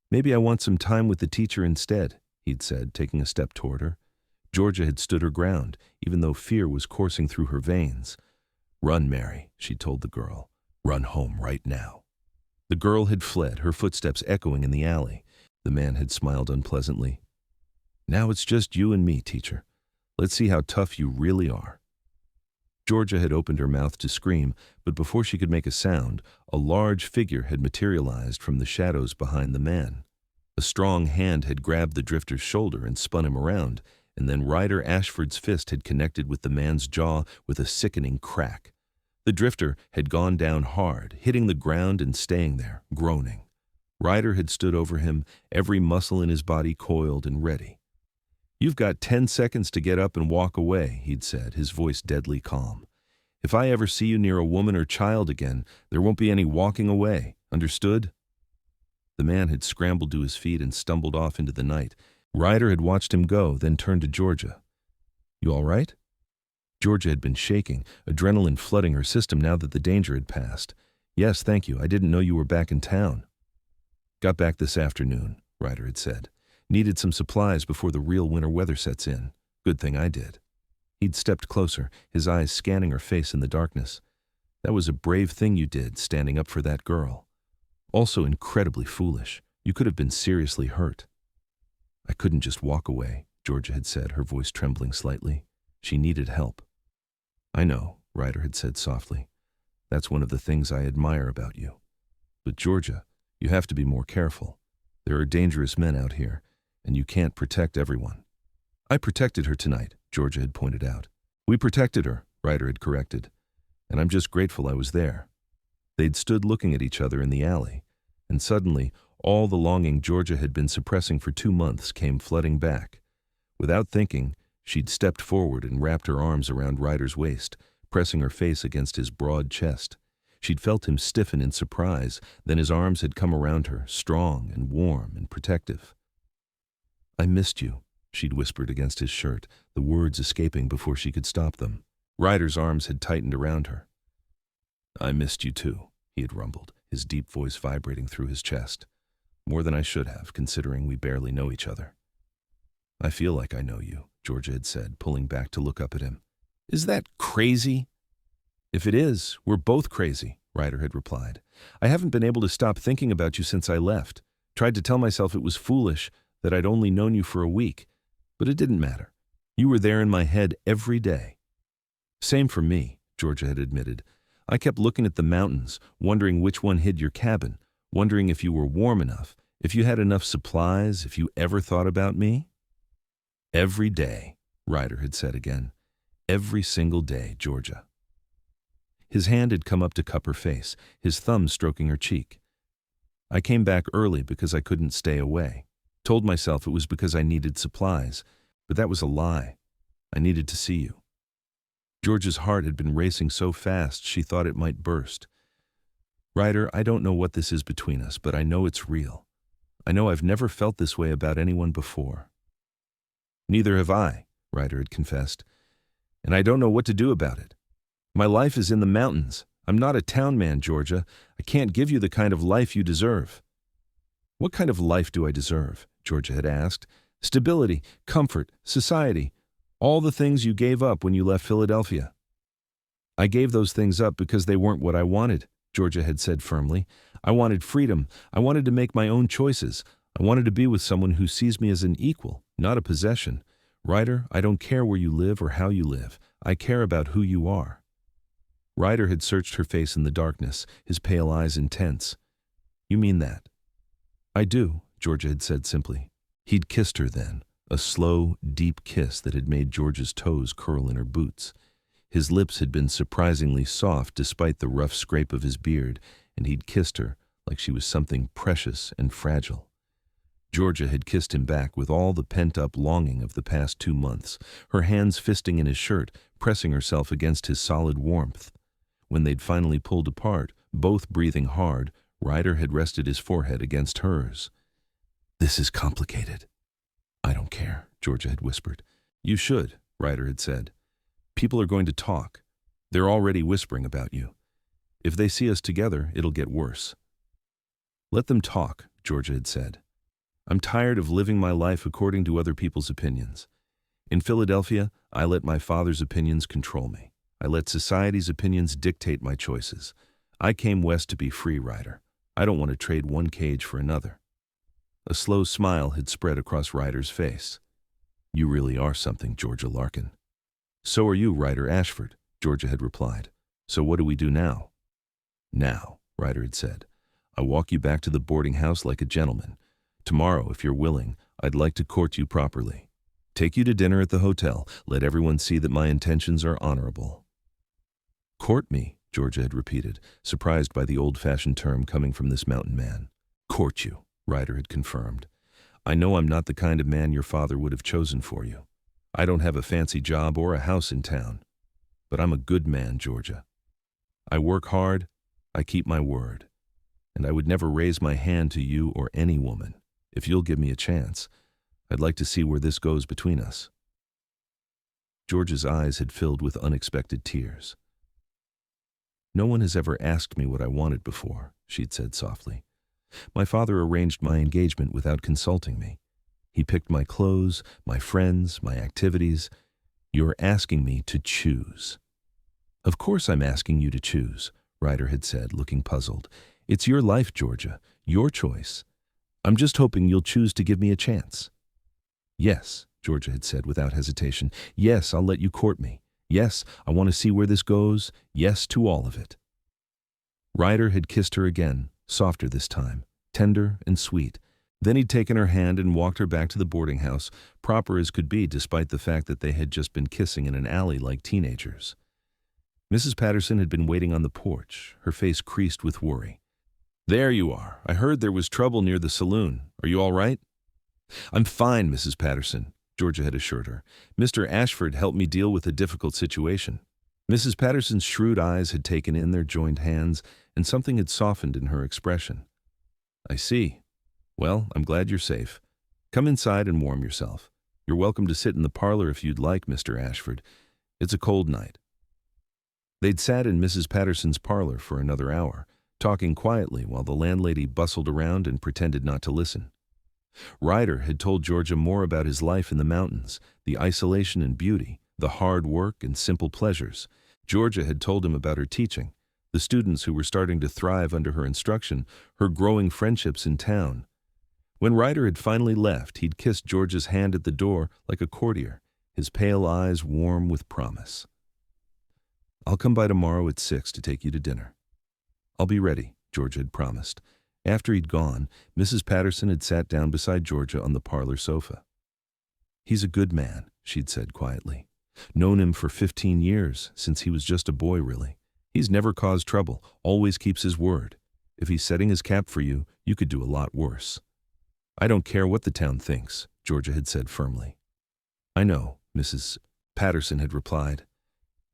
"Maybe I want some time with the teacher instead," he'd said, taking a step toward her. Georgia had stood her ground, even though fear was coursing through her veins. "Run, Mary," she told the girl. "Run home right now." The girl had fled, her footsteps echoing in the alley. The man had smiled unpleasantly. "Now it's just you and me, teacher. Let's see how tough you really are." Georgia had opened her mouth to scream, but before she could make a sound, a large figure had materialized from the shadows behind the man. A strong hand had grabbed the drifter's shoulder and spun him around, and then Ryder Ashford's fist had connected with the man's jaw with a sickening crack. The drifter had gone down hard, hitting the ground and staying there, groaning. Ryder had stood over him, every muscle in his body coiled and ready. "You've got 10 seconds to get up and walk away," he'd said, his voice deadly calm. "If I ever see you near a woman or child again, there won't be any walking away. Understood?" The man had scrambled to his feet and stumbled off into the night. Ryder had watched him go, then turned to Georgia. "You all right?" Georgia had been shaking, adrenaline flooding her system now that the danger had passed. "Yes, thank you. I didn't know you were back in town." "Got back this afternoon," Ryder had said. "Needed some supplies before the real winter weather sets in. Good thing I did." He'd stepped closer, his eyes scanning her face in the darkness. "That was a brave thing you did, standing up for that girl. Also incredibly foolish. You could have been seriously hurt." "I couldn't just walk away," Georgia had said, her voice trembling slightly. She needed help. "I know," Ryder had said softly. "That's one of the things I admire about you. But Georgia, you have to be more careful. There are dangerous men out here, and you can't protect everyone." "I protected her tonight," Georgia had pointed out. "We protected her," Ryder had corrected. "And I'm just grateful I was there." They'd stood looking at each other in the alley, and suddenly all the longing Georgia had been suppressing for 2 months came flooding back. Without thinking, she'd stepped forward and wrapped her arms around Ryder's waist, pressing her face against his broad chest. She'd felt him stiffen in surprise, then his arms had come around her, strong and warm and protective. "I missed you," she'd whispered against his shirt, the words escaping before she could stop them. Ryder's arms had tightened around her. "I missed you too," he had rumbled, his deep voice vibrating through his chest. "More than I should have, considering we barely know each other." "I feel like I know you," Georgia had said, pulling back to look up at him. "Is that crazy?" "If it is, we're both crazy," Ryder had replied. "I haven't been able to stop thinking about you since I left. Tried to tell myself it was foolish, that I'd only known you for a week. But it didn't matter. You were there in my head every day." "Same for me," Georgia had admitted. "I kept looking at the mountains, wondering which one hid your cabin, wondering if you were warm enough, if you had enough supplies, if you ever thought about me." "Every day," Ryder had said again. "Every single day, Georgia." His hand had come up to cup her face, his thumb stroking her cheek. "I came back early because I couldn't stay away. Told myself it was because I needed supplies, but that was a lie. I needed to see you." Georgia's heart had been racing so fast she thought it might burst. "Ryder, I don't know what this is between us, but I know it's real. I know I've never felt this way about anyone before." "Neither have I," Ryder had confessed. "And I don't know what to do about it. My life is in the mountains. I'm not a town man, Georgia. I can't give you the kind of life you deserve." "What kind of life do I deserve?" Georgia had asked. "Stability, comfort, society, all the things you gave up when you left Philadelphia." "I gave those things up because they weren't what I wanted," Georgia had said firmly. "I wanted freedom. I wanted to make my own choices. I wanted to be with someone who sees me as an equal, not a possession. Ryder, I don't care where you live or how you live. I care about who you are." Ryder had searched her face in the darkness, his pale eyes intense. "You mean that?" "I do," Georgia had said simply. He'd kissed her then, a slow, deep kiss that had made Georgia's toes curl in her boots. His lips had been surprisingly soft despite the rough scrape of his beard, and he'd kissed her like she was something precious and fragile. Georgia had kissed him back with all the pent-up longing of the past 2 months, her hands fisting in his shirt, pressing herself against his solid warmth. When they'd finally pulled apart, both breathing hard, Ryder had rested his forehead against hers. "This is complicated." "I don't care," Georgia had whispered. "You should," Ryder had said. "People are going to talk. They're already whispering about you. If they see us together, it'll get worse." "Let them talk," Georgia had said. "I'm tired of living my life according to other people's opinions. In Philadelphia, I let my father's opinions control me. I let society's opinions dictate my choices. I came west to be free, Ryder. I don't want to trade one cage for another." A slow smile had spread across Ryder's face. You really are something, Georgia Larkin. So are you, Ryder Ashford, Georgia had replied. So what do we do now? Now, Ryder had said, I walk you back to the boarding house like a gentleman. Tomorrow, if you're willing, I'd like to court you properly. Take you to dinner at the hotel. Let everyone see that my intentions are honorable. Court me, Georgia had repeated, surprised by the old-fashioned term coming from this mountain man. Court you, Ryder had confirmed. I know I'm not the kind of man your father would have chosen for you. I don't have a fancy job or a house in town. But I'm a good man, Georgia. I work hard, I keep my word. And I would never raise my hand to you or any woman. If you'll give me a chance, I'd like to see where this goes between us. Georgia's eyes had filled with unexpected tears. No one has ever asked me what I wanted before, she'd said softly. My father arranged my engagement without consulting me. He picked my clothes, my friends, my activities. You're asking me to choose. Of course I'm asking you to choose, Ryder had said, looking puzzled. It's your life, Georgia, your choice. I'm just hoping you'll choose to give me a chance. Yes, Georgia had said without hesitation. Yes, I'll let you court me. Yes, I want to see where this goes. Yes to all of it. Ryder had kissed her again, softer this time, tender and sweet. Then he'd taken her hand and walked her back to the boarding house, proper as could be despite the fact that they had just been kissing in an alley like teenagers. Mrs. Patterson had been waiting on the porch, her face creased with worry. There you are. I heard there was trouble near the saloon. Are you all right? I'm fine, Mrs. Patterson, Georgia had assured her. Mr. Ashford helped me deal with a difficult situation. Mrs. Patterson's shrewd eyes had taken in their joined hands, and something had softened in her expression. I see. Well, I'm glad you're safe. Come inside and warm yourself. You're welcome to sit in the parlor if you'd like, Mr. Ashford. It's a cold night. They'd sat in Mrs. Patterson's parlor for another hour, talking quietly while the landlady bustled around and pretended not to listen. Ryder had told Georgia more about his life in the mountains, the isolation and beauty, the hard work and simple pleasures. Georgia had told him about her teaching, the students who were starting to thrive under her instruction, her growing friendships in town. When Ryder had finally left, he'd kissed Georgia's hand at the door like a courtier, his pale eyes warm with promise. I'll come by tomorrow at 6 to take you to dinner. I'll be ready, Georgia had promised. After he'd gone, Mrs. Patterson had sat down beside Georgia on the parlor sofa. He's a good man, she'd said quietly. Known him for 15 years, since he was just a boy, really. He's never caused trouble, always keeps his word. If he's setting his cap for you, you could do a lot worse. I don't care what the town thinks, Georgia had said firmly. I know, Mrs. Patterson had replied.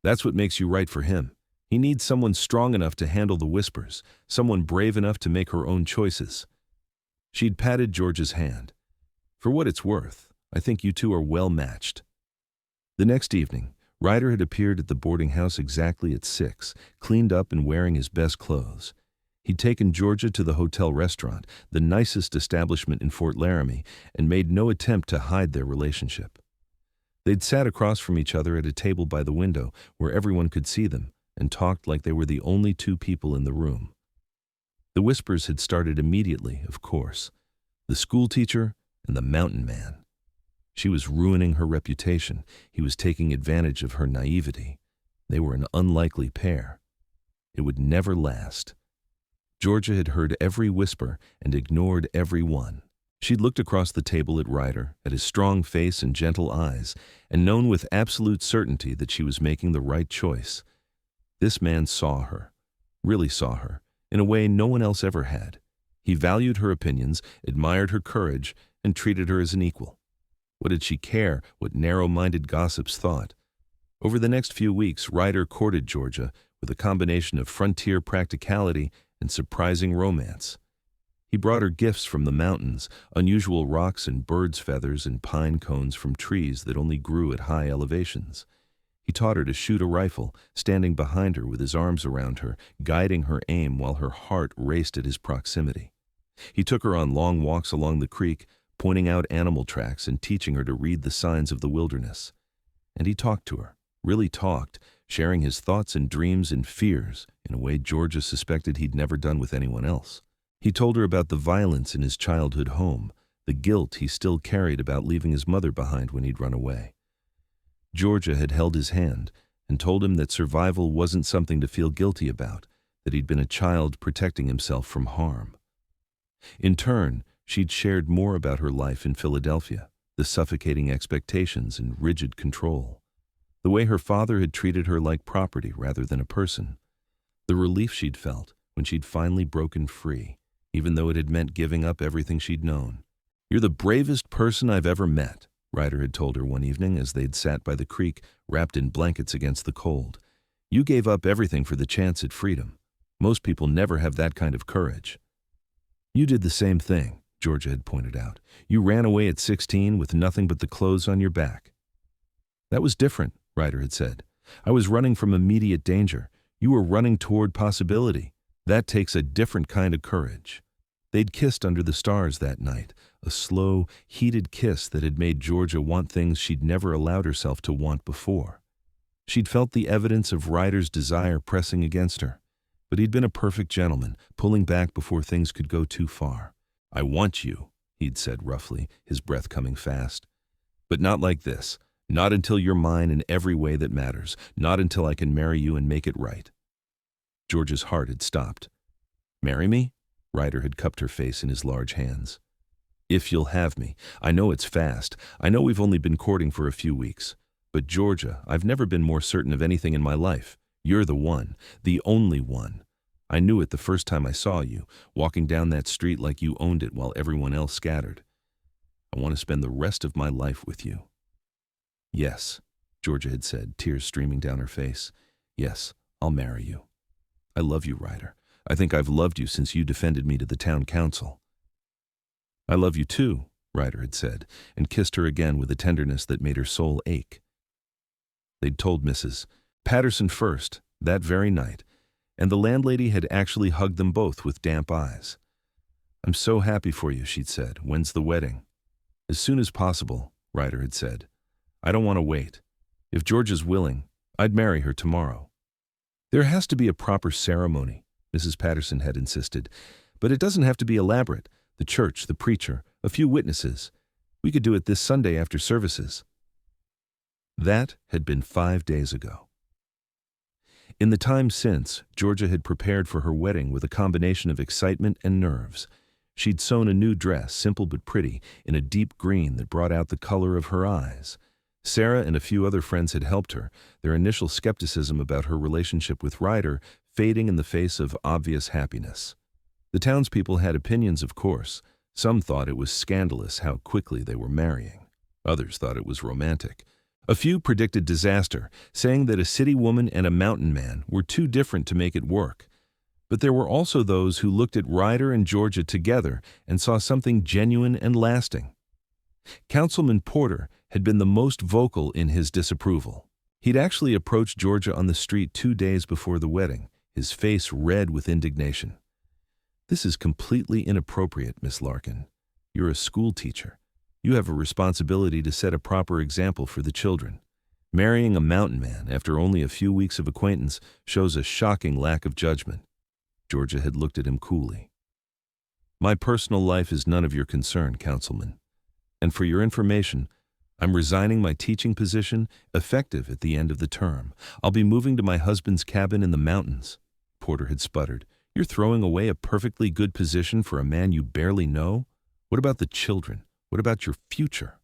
That's what makes you right for him. He needs someone strong enough to handle the whispers, someone brave enough to make her own choices. She'd patted Georgia's hand. For what it's worth, I think you two are well matched. The next evening, Ryder had appeared at the boarding house exactly at 6, cleaned up and wearing his best clothes. He'd taken Georgia to the hotel restaurant, the nicest establishment in Fort Laramie, and made no attempt to hide their relationship. They'd sat across from each other at a table by the window where everyone could see them, and talked like they were the only two people in the room. The whispers had started immediately, of course. The schoolteacher and the mountain man. She was ruining her reputation. He was taking advantage of her naivety. They were an unlikely pair. It would never last. Georgia had heard every whisper and ignored every one. She'd looked across the table at Ryder, at his strong face and gentle eyes, and known with absolute certainty that she was making the right choice. This man saw her, really saw her, in a way no one else ever had. He valued her opinions, admired her courage, and treated her as an equal. What did she care what narrow-minded gossips thought? Over the next few weeks, Ryder courted Georgia with a combination of frontier practicality and surprising romance. He brought her gifts from the mountains, unusual rocks and birds' feathers and pine cones from trees that only grew at high elevations. He taught her to shoot a rifle, standing behind her with his arms around her, guiding her aim while her heart raced at his proximity. He took her on long walks along the creek, pointing out animal tracks and teaching her to read the signs of the wilderness. And he talked to her, really talked, sharing his thoughts and dreams and fears in a way Georgia suspected he'd never done with anyone else. He told her about the violence in his childhood home, the guilt he still carried about leaving his mother behind when he'd run away. Georgia had held his hand and told him that survival wasn't something to feel guilty about, that he'd been a child protecting himself from harm. In turn, she'd shared more about her life in Philadelphia, the suffocating expectations and rigid control, the way her father had treated her like property rather than a person, the relief she'd felt when she'd finally broken free, even though it had meant giving up everything she'd known. "You're the bravest person I've ever met," Ryder had told her one evening as they'd sat by the creek, wrapped in blankets against the cold. "You gave up everything for the chance at freedom. Most people never have that kind of courage." "You did the same thing," Georgia had pointed out. "You ran away at 16 with nothing but the clothes on your back." "That was different," Ryder had said. "I was running from immediate danger. You were running toward possibility. That takes a different kind of courage." They'd kissed under the stars that night, a slow, heated kiss that had made Georgia want things she'd never allowed herself to want before. She'd felt the evidence of Ryder's desire pressing against her, but he'd been a perfect gentleman, pulling back before things could go too far. "I want you," he'd said roughly, his breath coming fast. "But not like this. Not until you're mine in every way that matters. Not until I can marry you and make it right." Georgia's heart had stopped. "Marry me?" Ryder had cupped her face in his large hands. "If you'll have me. I know it's fast. I know we've only been courting for a few weeks. But Georgia, I've never been more certain of anything in my life. You're the one, the only one. I knew it the first time I saw you, walking down that street like you owned it while everyone else scattered. I want to spend the rest of my life with you." "Yes," Georgia had said, tears streaming down her face. "Yes, I'll marry you. I love you, Ryder. I think I've loved you since you defended me to the town council." "I love you too," Ryder had said, and kissed her again with a tenderness that made her soul ache. They'd told Mrs. Patterson first, that very night, and the landlady had actually hugged them both with damp eyes. "I'm so happy for you," she'd said. "When's the wedding?" "As soon as possible," Ryder had said. "I don't want to wait. If Georgia's willing, I'd marry her tomorrow." "There has to be a proper ceremony," Mrs. Patterson had insisted, "but it doesn't have to be elaborate. The church, the preacher, a few witnesses. We could do it this Sunday after services." That had been 5 days ago. In the time since, Georgia had prepared for her wedding with a combination of excitement and nerves. She'd sewn a new dress, simple but pretty, in a deep green that brought out the color of her eyes. Sarah and a few other friends had helped her, their initial skepticism about her relationship with Ryder fading in the face of obvious happiness. The townspeople had opinions, of course. Some thought it was scandalous how quickly they were marrying. Others thought it was romantic. A few predicted disaster, saying that a city woman and a mountain man were too different to make it work. But there were also those who looked at Ryder and Georgia together and saw something genuine and lasting. Councilman Porter had been the most vocal in his disapproval. He'd actually approached Georgia on the street 2 days before the wedding, his face red with indignation. "This is completely inappropriate, Miss Larkin. You're a school teacher. You have a responsibility to set a proper example for the children. Marrying a mountain man after only a few weeks of acquaintance shows a shocking lack of judgment." Georgia had looked at him coolly. "My personal life is none of your concern, Councilman. And for your information, I'm resigning my teaching position, effective at the end of the term. I'll be moving to my husband's cabin in the mountains." Porter had sputtered. "You're throwing away a perfectly good position for a man you barely know? What about the children? What about your future?"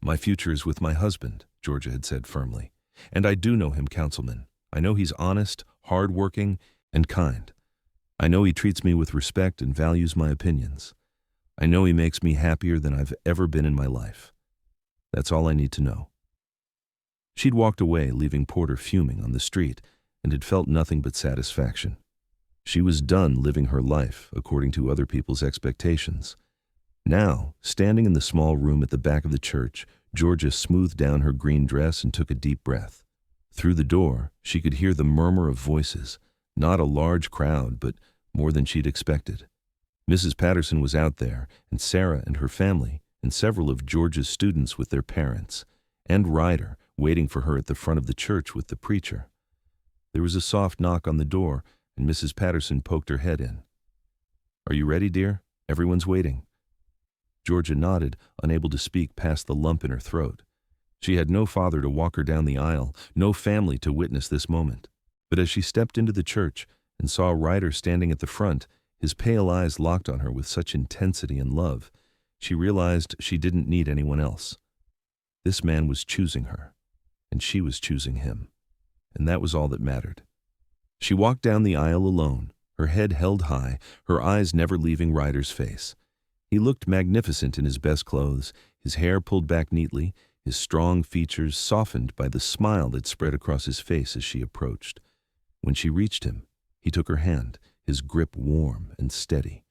"My future is with my husband," Georgia had said firmly. "And I do know him, Councilman. I know he's honest, hard-working, and kind. I know he treats me with respect and values my opinions. I know he makes me happier than I've ever been in my life. That's all I need to know." She'd walked away, leaving Porter fuming on the street, and had felt nothing but satisfaction. She was done living her life according to other people's expectations. Now, standing in the small room at the back of the church, Georgia smoothed down her green dress and took a deep breath. Through the door, she could hear the murmur of voices, not a large crowd, but more than she'd expected. Mrs. Patterson was out there, and Sarah and her family, and several of Georgia's students with their parents, and Ryder waiting for her at the front of the church with the preacher. There was a soft knock on the door, and Mrs. Patterson poked her head in. "Are you ready, dear? Everyone's waiting." Georgia nodded, unable to speak past the lump in her throat. She had no father to walk her down the aisle, no family to witness this moment. But as she stepped into the church and saw Ryder standing at the front, his pale eyes locked on her with such intensity and love, she realized she didn't need anyone else. This man was choosing her, and she was choosing him, and that was all that mattered. She walked down the aisle alone, her head held high, her eyes never leaving Ryder's face. He looked magnificent in his best clothes, his hair pulled back neatly, his strong features softened by the smile that spread across his face as she approached. When she reached him, he took her hand, his grip warm and steady.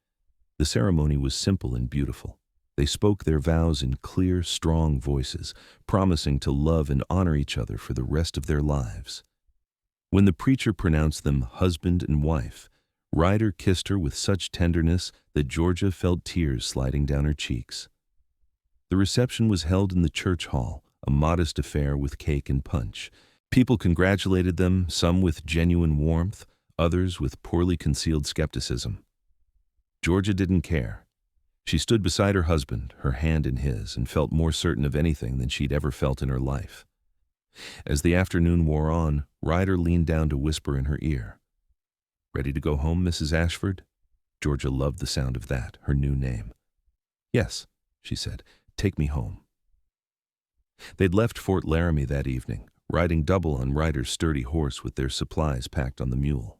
The ceremony was simple and beautiful. They spoke their vows in clear, strong voices, promising to love and honor each other for the rest of their lives. When the preacher pronounced them husband and wife, Ryder kissed her with such tenderness that Georgia felt tears sliding down her cheeks. The reception was held in the church hall, a modest affair with cake and punch. People congratulated them, some with genuine warmth, others with poorly concealed skepticism. Georgia didn't care. She stood beside her husband, her hand in his, and felt more certain of anything than she'd ever felt in her life. As the afternoon wore on, Ryder leaned down to whisper in her ear. "Ready to go home, Mrs. Ashford?" Georgia loved the sound of that, her new name. "Yes," she said, "take me home." They'd left Fort Laramie that evening, riding double on Ryder's sturdy horse with their supplies packed on the mule.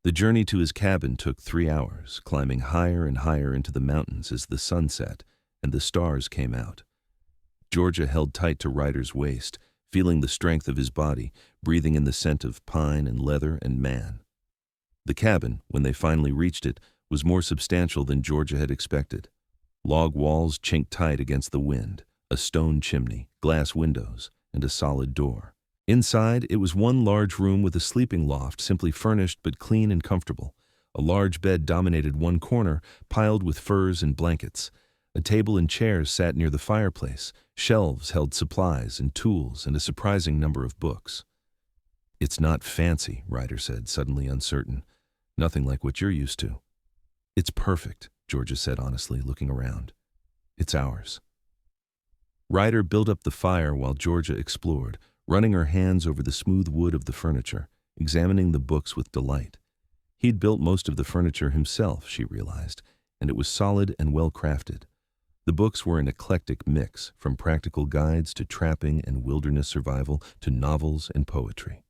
The journey to his cabin took 3 hours, climbing higher and higher into the mountains as the sun set and the stars came out. Georgia held tight to Ryder's waist, feeling the strength of his body, breathing in the scent of pine and leather and man. The cabin, when they finally reached it, was more substantial than Georgia had expected. Log walls chinked tight against the wind, a stone chimney, glass windows, and a solid door. Inside, it was one large room with a sleeping loft, simply furnished but clean and comfortable. A large bed dominated one corner, piled with furs and blankets. A table and chairs sat near the fireplace. Shelves held supplies and tools and a surprising number of books. "It's not fancy," Ryder said, suddenly uncertain. "Nothing like what you're used to." "It's perfect," Georgia said honestly, looking around. "It's ours." Ryder built up the fire while Georgia explored, running her hands over the smooth wood of the furniture, examining the books with delight. He'd built most of the furniture himself, she realized, and it was solid and well-crafted. The books were an eclectic mix, from practical guides to trapping and wilderness survival to novels and poetry.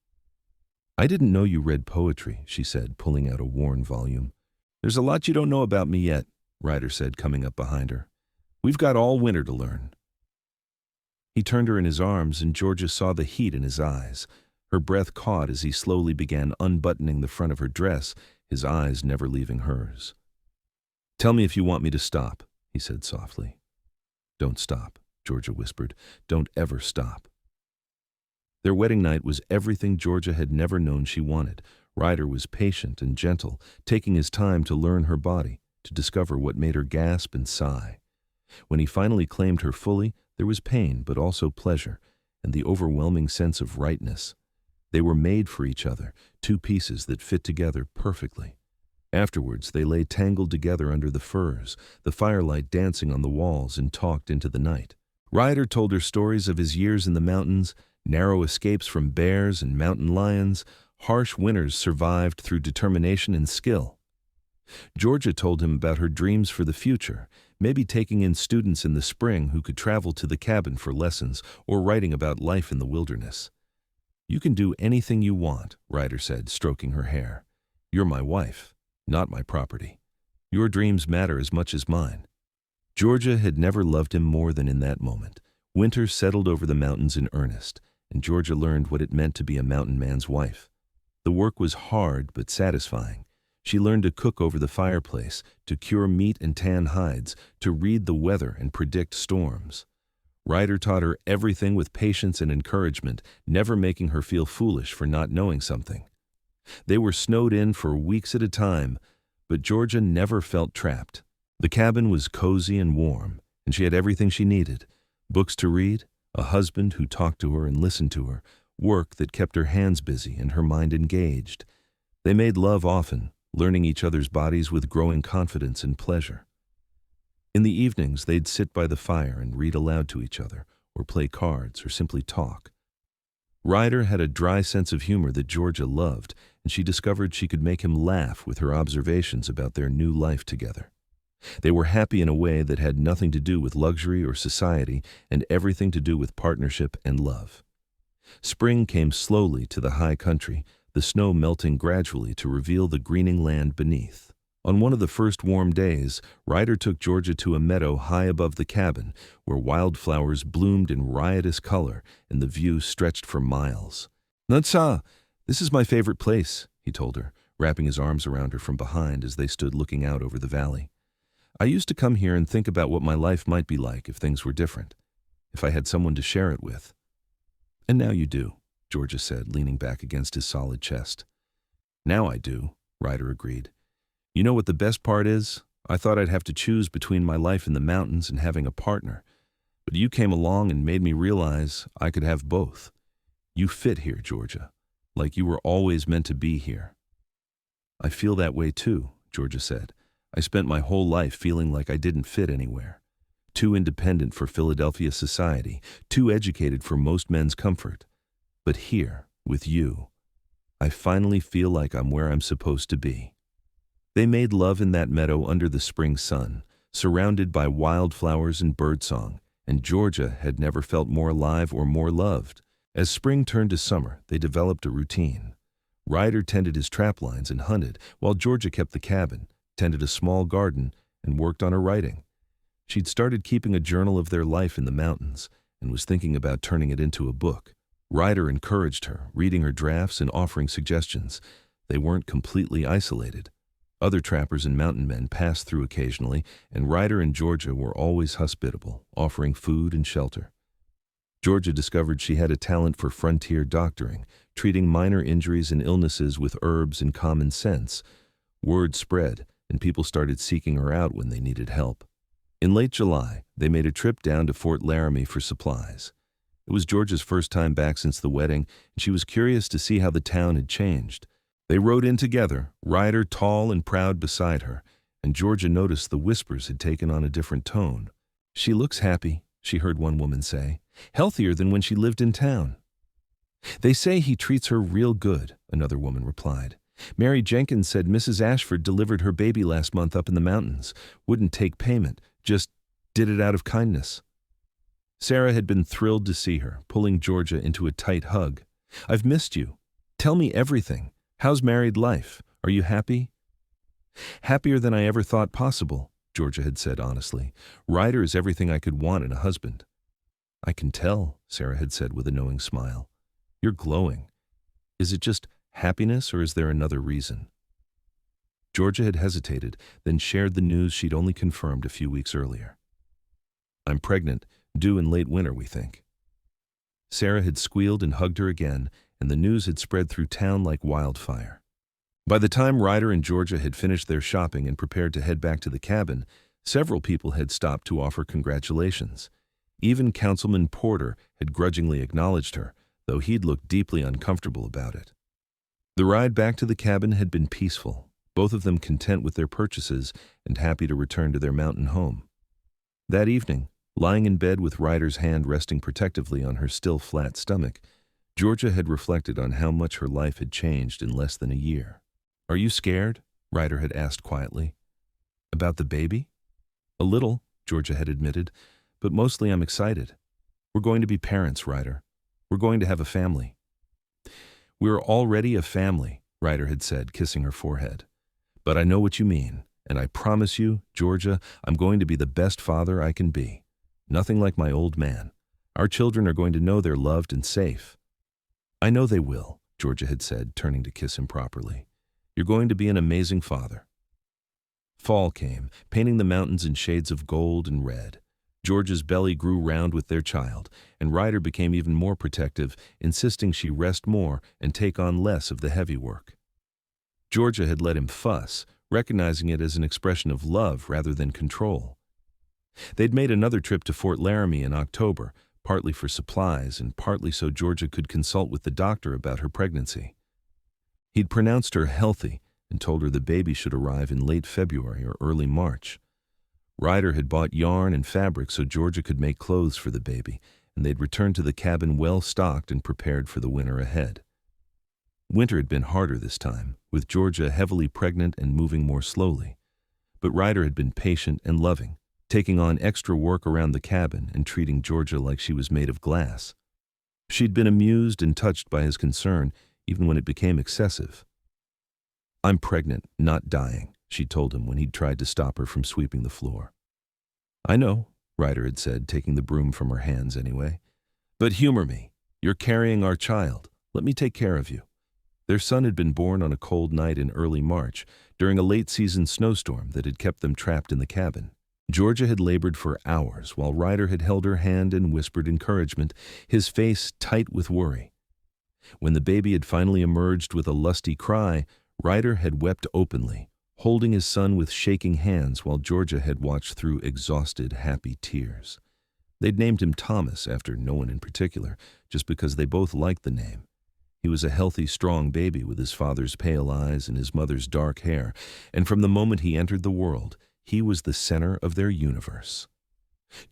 "I didn't know you read poetry," she said, pulling out a worn volume. "There's a lot you don't know about me yet," Ryder said, coming up behind her. "We've got all winter to learn." He turned her in his arms, and Georgia saw the heat in his eyes. Her breath caught as he slowly began unbuttoning the front of her dress, his eyes never leaving hers. "Tell me if you want me to stop," he said softly. "Don't stop," Georgia whispered. "Don't ever stop." Their wedding night was everything Georgia had never known she wanted. Ryder was patient and gentle, taking his time to learn her body, to discover what made her gasp and sigh. When he finally claimed her fully, there was pain but also pleasure, and the overwhelming sense of rightness. They were made for each other, two pieces that fit together perfectly. Afterwards, they lay tangled together under the firs, the firelight dancing on the walls, and talked into the night. Ryder told her stories of his years in the mountains, narrow escapes from bears and mountain lions, harsh winters survived through determination and skill. Georgia told him about her dreams for the future, maybe taking in students in the spring who could travel to the cabin for lessons or writing about life in the wilderness. "You can do anything you want," Ryder said, stroking her hair. "You're my wife, not my property. Your dreams matter as much as mine." Georgia had never loved him more than in that moment. Winter settled over the mountains in earnest, and Georgia learned what it meant to be a mountain man's wife. The work was hard but satisfying. She learned to cook over the fireplace, to cure meat and tan hides, to read the weather and predict storms. Ryder taught her everything with patience and encouragement, never making her feel foolish for not knowing something. They were snowed in for weeks at a time, but Georgia never felt trapped. The cabin was cozy and warm, and she had everything she needed: books to read, a husband who talked to her and listened to her, work that kept her hands busy and her mind engaged. They made love often, learning each other's bodies with growing confidence and pleasure. In the evenings, they'd sit by the fire and read aloud to each other, or play cards, or simply talk. Ryder had a dry sense of humor that Georgia loved, and she discovered she could make him laugh with her observations about their new life together. They were happy in a way that had nothing to do with luxury or society and everything to do with partnership and love. Spring came slowly to the high country, the snow melting gradually to reveal the greening land beneath. On one of the first warm days, Ryder took Georgia to a meadow high above the cabin, where wildflowers bloomed in riotous color and the view stretched for miles. "Nutsa, this is my favorite place," he told her, wrapping his arms around her from behind as they stood looking out over the valley. "I used to come here and think about what my life might be like if things were different, if I had someone to share it with." "And now you do," Georgia said, leaning back against his solid chest. "Now I do," Ryder agreed. "You know what the best part is? I thought I'd have to choose between my life in the mountains and having a partner. But you came along and made me realize I could have both. You fit here, Georgia, like you were always meant to be here." "I feel that way too," Georgia said. "I spent my whole life feeling like I didn't fit anywhere. Too independent for Philadelphia society, too educated for most men's comfort. But here, with you, I finally feel like I'm where I'm supposed to be." They made love in that meadow under the spring sun, surrounded by wildflowers and birdsong, and Georgia had never felt more alive or more loved. As spring turned to summer, they developed a routine. Ryder tended his trap lines and hunted, while Georgia kept the cabin, tended a small garden, and worked on her writing. She'd started keeping a journal of their life in the mountains and was thinking about turning it into a book. Ryder encouraged her, reading her drafts and offering suggestions. They weren't completely isolated. Other trappers and mountain men passed through occasionally, and Ryder and Georgia were always hospitable, offering food and shelter. Georgia discovered she had a talent for frontier doctoring, treating minor injuries and illnesses with herbs and common sense. Word spread, and people started seeking her out when they needed help. In late July, they made a trip down to Fort Laramie for supplies. It was Georgia's first time back since the wedding, and she was curious to see how the town had changed. They rode in together, Ryder tall and proud beside her, and Georgia noticed the whispers had taken on a different tone. "She looks happy," she heard one woman say, "healthier than when she lived in town." "They say he treats her real good," another woman replied. "Mary Jenkins said Mrs. Ashford delivered her baby last month up in the mountains, wouldn't take payment, just did it out of kindness." Sarah had been thrilled to see her, pulling Georgia into a tight hug. "I've missed you. Tell me everything. How's married life? Are you happy?" "Happier than I ever thought possible," Georgia had said honestly. "Ryder is everything I could want in a husband." "I can tell," Sarah had said with a knowing smile. "You're glowing. Is it just happiness, or is there another reason?" Georgia had hesitated, then shared the news she'd only confirmed a few weeks earlier. "I'm pregnant, due in late winter, we think." Sarah had squealed and hugged her again, and the news had spread through town like wildfire. By the time Ryder and Georgia had finished their shopping and prepared to head back to the cabin, several people had stopped to offer congratulations. Even Councilman Porter had grudgingly acknowledged her, though he'd looked deeply uncomfortable about it. The ride back to the cabin had been peaceful, both of them content with their purchases and happy to return to their mountain home. That evening, lying in bed with Ryder's hand resting protectively on her still flat stomach, Georgia had reflected on how much her life had changed in less than a year. "Are you scared?" Ryder had asked quietly. "About the baby?" "A little," Georgia had admitted, "but mostly I'm excited. We're going to be parents, Ryder. We're going to have a family." "We're already a family," Ryder had said, kissing her forehead. "But I know what you mean, and I promise you, Georgia, I'm going to be the best father I can be. Nothing like my old man. Our children are going to know they're loved and safe." "I know they will," Georgia had said, turning to kiss him properly. "You're going to be an amazing father." Fall came, painting the mountains in shades of gold and red. Georgia's belly grew round with their child, and Ryder became even more protective, insisting she rest more and take on less of the heavy work. Georgia had let him fuss, recognizing it as an expression of love rather than control. They'd made another trip to Fort Laramie in October, partly for supplies and partly so Georgia could consult with the doctor about her pregnancy. He'd pronounced her healthy and told her the baby should arrive in late February or early March. Ryder had bought yarn and fabric so Georgia could make clothes for the baby, and they'd returned to the cabin well stocked and prepared for the winter ahead. Winter had been harder this time, with Georgia heavily pregnant and moving more slowly. But Ryder had been patient and loving, taking on extra work around the cabin and treating Georgia like she was made of glass. She'd been amused and touched by his concern, even when it became excessive. "I'm pregnant, not dying," she told him when he'd tried to stop her from sweeping the floor. "I know," Ryder had said, taking the broom from her hands anyway. "But humor me. You're carrying our child. Let me take care of you." Their son had been born on a cold night in early March, during a late-season snowstorm that had kept them trapped in the cabin. Georgia had labored for hours while Ryder had held her hand and whispered encouragement, his face tight with worry. When the baby had finally emerged with a lusty cry, Ryder had wept openly, holding his son with shaking hands while Georgia had watched through exhausted, happy tears. They'd named him Thomas after no one in particular, just because they both liked the name. He was a healthy, strong baby with his father's pale eyes and his mother's dark hair, and from the moment he entered the world, he was the center of their universe.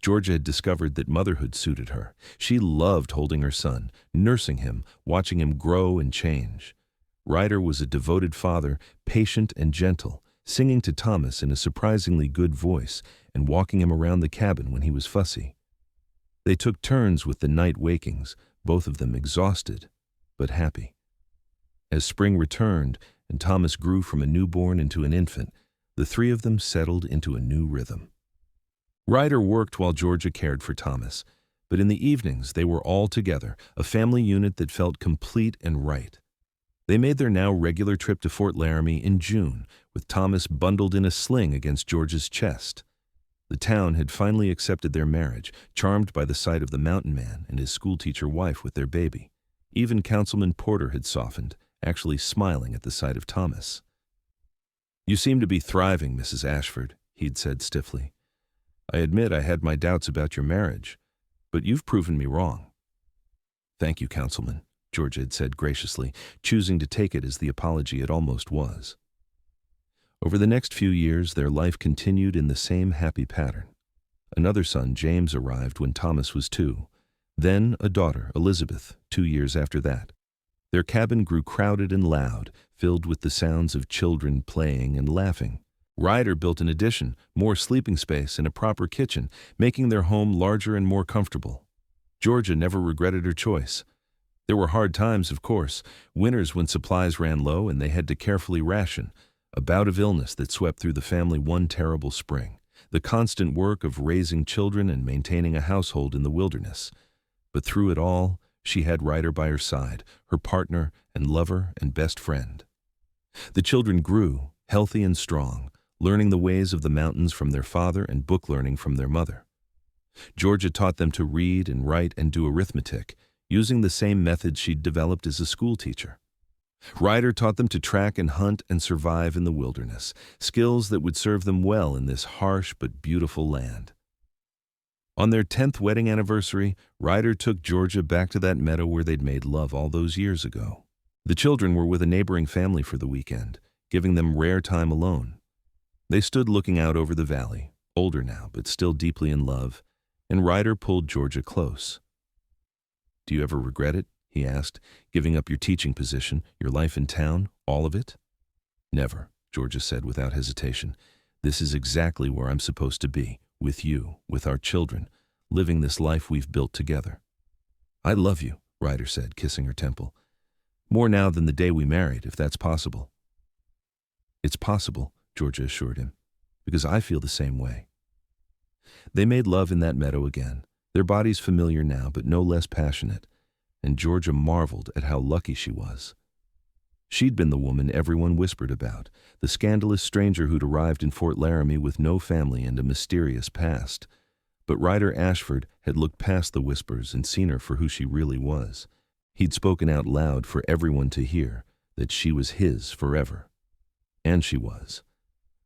Georgia had discovered that motherhood suited her. She loved holding her son, nursing him, watching him grow and change. Ryder was a devoted father, patient and gentle, singing to Thomas in a surprisingly good voice and walking him around the cabin when he was fussy. They took turns with the night wakings, both of them exhausted, but happy. As spring returned and Thomas grew from a newborn into an infant, the three of them settled into a new rhythm. Ryder worked while Georgia cared for Thomas, but in the evenings they were all together, a family unit that felt complete and right. They made their now regular trip to Fort Laramie in June, with Thomas bundled in a sling against Georgia's chest. The town had finally accepted their marriage, charmed by the sight of the mountain man and his schoolteacher wife with their baby. Even Councilman Porter had softened, actually smiling at the sight of Thomas. "You seem to be thriving, Mrs. Ashford," he'd said stiffly. "I admit I had my doubts about your marriage, but you've proven me wrong." "Thank you, Councilman," Georgia had said graciously, choosing to take it as the apology it almost was. Over the next few years, their life continued in the same happy pattern. Another son, James, arrived when Thomas was 2. Then a daughter, Elizabeth, 2 years after that. Their cabin grew crowded and loud, filled with the sounds of children playing and laughing. Ryder built an addition, more sleeping space, and a proper kitchen, making their home larger and more comfortable. Georgia never regretted her choice. There were hard times, of course, winters when supplies ran low and they had to carefully ration, a bout of illness that swept through the family one terrible spring, the constant work of raising children and maintaining a household in the wilderness. But through it all, she had Ryder by her side, her partner and lover and best friend. The children grew, healthy and strong, learning the ways of the mountains from their father and book learning from their mother. Georgia taught them to read and write and do arithmetic, using the same methods she'd developed as a school teacher. Ryder taught them to track and hunt and survive in the wilderness, skills that would serve them well in this harsh but beautiful land. On their 10th wedding anniversary, Ryder took Georgia back to that meadow where they'd made love all those years ago. The children were with a neighboring family for the weekend, giving them rare time alone. They stood looking out over the valley, older now but still deeply in love, and Ryder pulled Georgia close. "Do you ever regret it?" he asked, "giving up your teaching position, your life in town, all of it?" "Never," Georgia said without hesitation. "This is exactly where I'm supposed to be, with you, with our children, living this life we've built together." "I love you," Ryder said, kissing her temple. "More now than the day we married, if that's possible." "It's possible," Georgia assured him, "because I feel the same way." They made love in that meadow again, their bodies familiar now but no less passionate, and Georgia marveled at how lucky she was. She'd been the woman everyone whispered about, the scandalous stranger who'd arrived in Fort Laramie with no family and a mysterious past. But Ryder Ashford had looked past the whispers and seen her for who she really was. He'd spoken out loud for everyone to hear that she was his forever. And she was.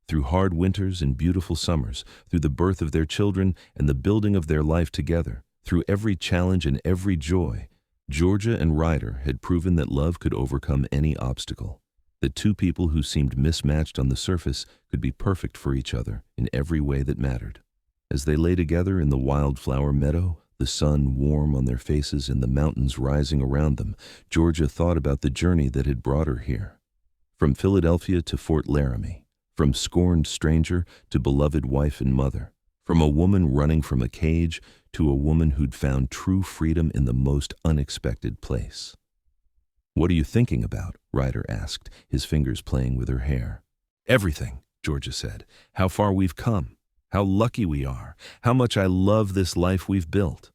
Through hard winters and beautiful summers, through the birth of their children and the building of their life together, through every challenge and every joy, Georgia and Ryder had proven that love could overcome any obstacle. that two people who seemed mismatched on the surface could be perfect for each other in every way that mattered. As they lay together in the wildflower meadow, the sun warm on their faces and the mountains rising around them, Georgia thought about the journey that had brought her here. From Philadelphia to Fort Laramie, from scorned stranger to beloved wife and mother, from a woman running from a cage to a woman who'd found true freedom in the most unexpected place. "What are you thinking about?" Ryder asked, his fingers playing with her hair. "Everything," Georgia said. "How far we've come. How lucky we are. How much I love this life we've built."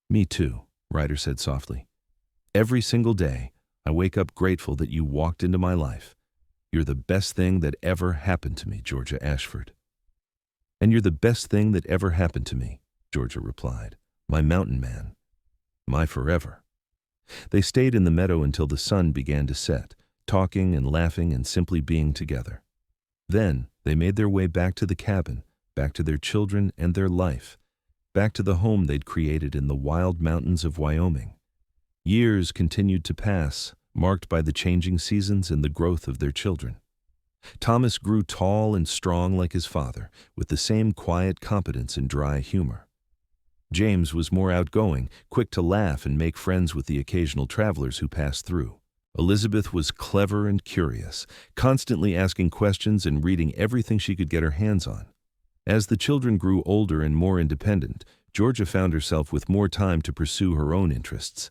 "Me too," Ryder said softly. "Every single day, I wake up grateful that you walked into my life. You're the best thing that ever happened to me, Georgia Ashford." "And you're the best thing that ever happened to me," Georgia replied. "My mountain man. My forever." They stayed in the meadow until the sun began to set, talking and laughing and simply being together. Then they made their way back to the cabin, back to their children and their life, back to the home they'd created in the wild mountains of Wyoming. Years continued to pass, marked by the changing seasons and the growth of their children. Thomas grew tall and strong like his father, with the same quiet competence and dry humor. James was more outgoing, quick to laugh and make friends with the occasional travelers who passed through. Elizabeth was clever and curious, constantly asking questions and reading everything she could get her hands on. As the children grew older and more independent, Georgia found herself with more time to pursue her own interests.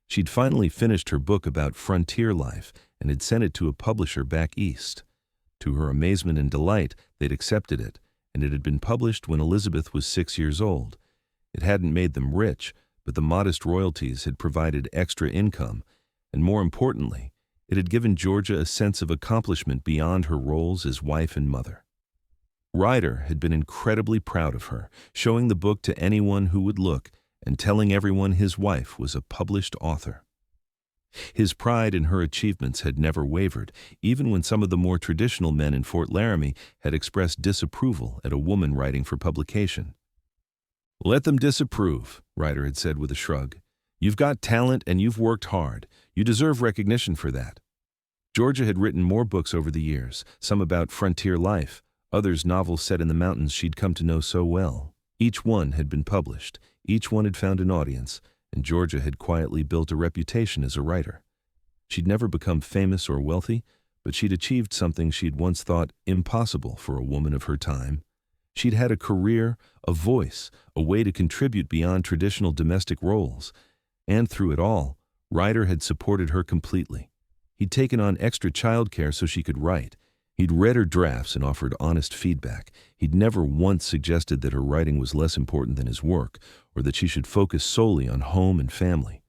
She'd finally finished her book about frontier life and had sent it to a publisher back east. To her amazement and delight, they'd accepted it, and it had been published when Elizabeth was 6 years old. It hadn't made them rich, but the modest royalties had provided extra income, and more importantly, it had given Georgia a sense of accomplishment beyond her roles as wife and mother. Ryder had been incredibly proud of her, showing the book to anyone who would look and telling everyone his wife was a published author. His pride in her achievements had never wavered, even when some of the more traditional men in Fort Laramie had expressed disapproval at a woman writing for publication. "Let them disapprove," Ryder had said with a shrug. "You've got talent and you've worked hard. You deserve recognition for that." Georgia had written more books over the years, some about frontier life, others novels set in the mountains she'd come to know so well. Each one had been published, each one had found an audience, and Georgia had quietly built a reputation as a writer. She'd never become famous or wealthy, but she'd achieved something she'd once thought impossible for a woman of her time. She'd had a career, a voice, a way to contribute beyond traditional domestic roles. And through it all, Ryder had supported her completely. He'd taken on extra childcare so she could write. He'd read her drafts and offered honest feedback. He'd never once suggested that her writing was less important than his work, or that she should focus solely on home and family.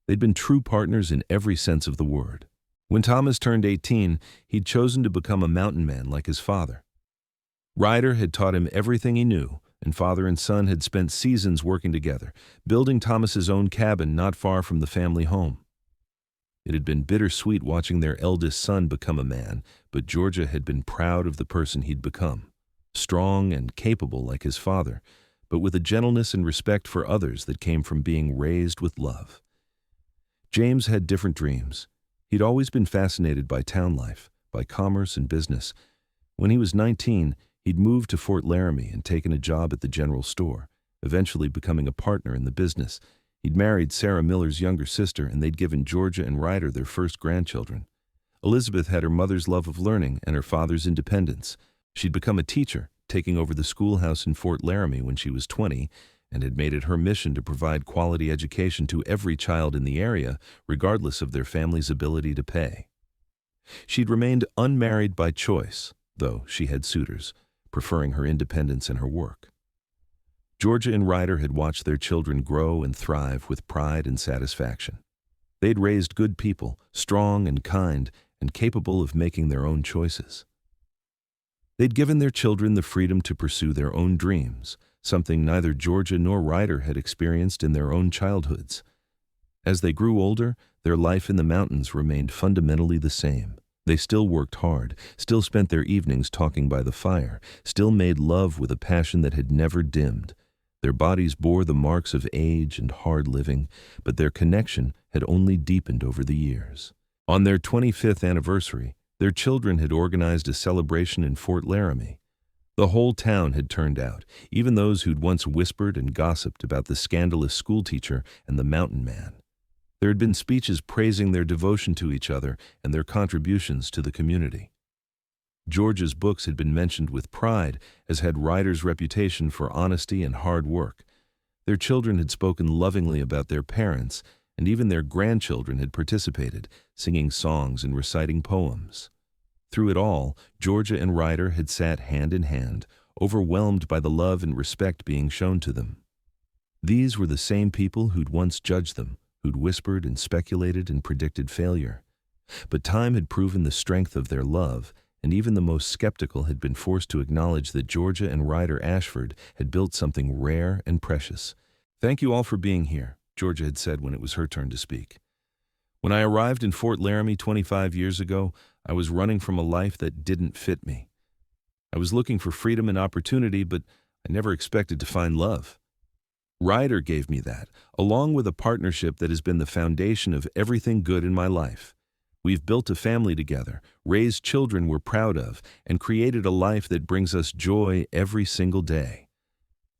They'd been true partners in every sense of the word. When Thomas turned 18, he'd chosen to become a mountain man like his father. Ryder had taught him everything he knew, and father and son had spent seasons working together, building Thomas's own cabin not far from the family home. It had been bittersweet watching their eldest son become a man, but Georgia had been proud of the person he'd become. Strong and capable like his father, but with a gentleness and respect for others that came from being raised with love. James had different dreams. He'd always been fascinated by town life, by commerce and business. When he was 19, he'd moved to Fort Laramie and taken a job at the general store, eventually becoming a partner in the business. He'd married Sarah Miller's younger sister, and they'd given Georgia and Ryder their first grandchildren. Elizabeth had her mother's love of learning and her father's independence. She'd become a teacher, taking over the schoolhouse in Fort Laramie when she was 20, and had made it her mission to provide quality education to every child in the area, regardless of their family's ability to pay. She'd remained unmarried by choice, though she had suitors, preferring her independence and her work. Georgia and Ryder had watched their children grow and thrive with pride and satisfaction. They'd raised good people, strong and kind, and capable of making their own choices. They'd given their children the freedom to pursue their own dreams, something neither Georgia nor Ryder had experienced in their own childhoods. As they grew older, their life in the mountains remained fundamentally the same. They still worked hard, still spent their evenings talking by the fire, still made love with a passion that had never dimmed. Their bodies bore the marks of age and hard living, but their connection had only deepened over the years. On their 25th anniversary, their children had organized a celebration in Fort Laramie. The whole town had turned out, even those who'd once whispered and gossiped about the scandalous schoolteacher and the mountain man. There had been speeches praising their devotion to each other and their contributions to the community. Georgia's books had been mentioned with pride, as had Ryder's reputation for honesty and hard work. Their children had spoken lovingly about their parents, and even their grandchildren had participated, singing songs and reciting poems. Through it all, Georgia and Ryder had sat hand in hand, overwhelmed by the love and respect being shown to them. These were the same people who'd once judged them, who'd whispered and speculated and predicted failure. But time had proven the strength of their love, and even the most skeptical had been forced to acknowledge that Georgia and Ryder Ashford had built something rare and precious. "Thank you all for being here," Georgia had said when it was her turn to speak. "When I arrived in Fort Laramie 25 years ago, I was running from a life that didn't fit me. I was looking for freedom and opportunity, but I never expected to find love. Ryder gave me that, along with a partnership that has been the foundation of everything good in my life. We've built a family together, raised children we're proud of, and created a life that brings us joy every single day.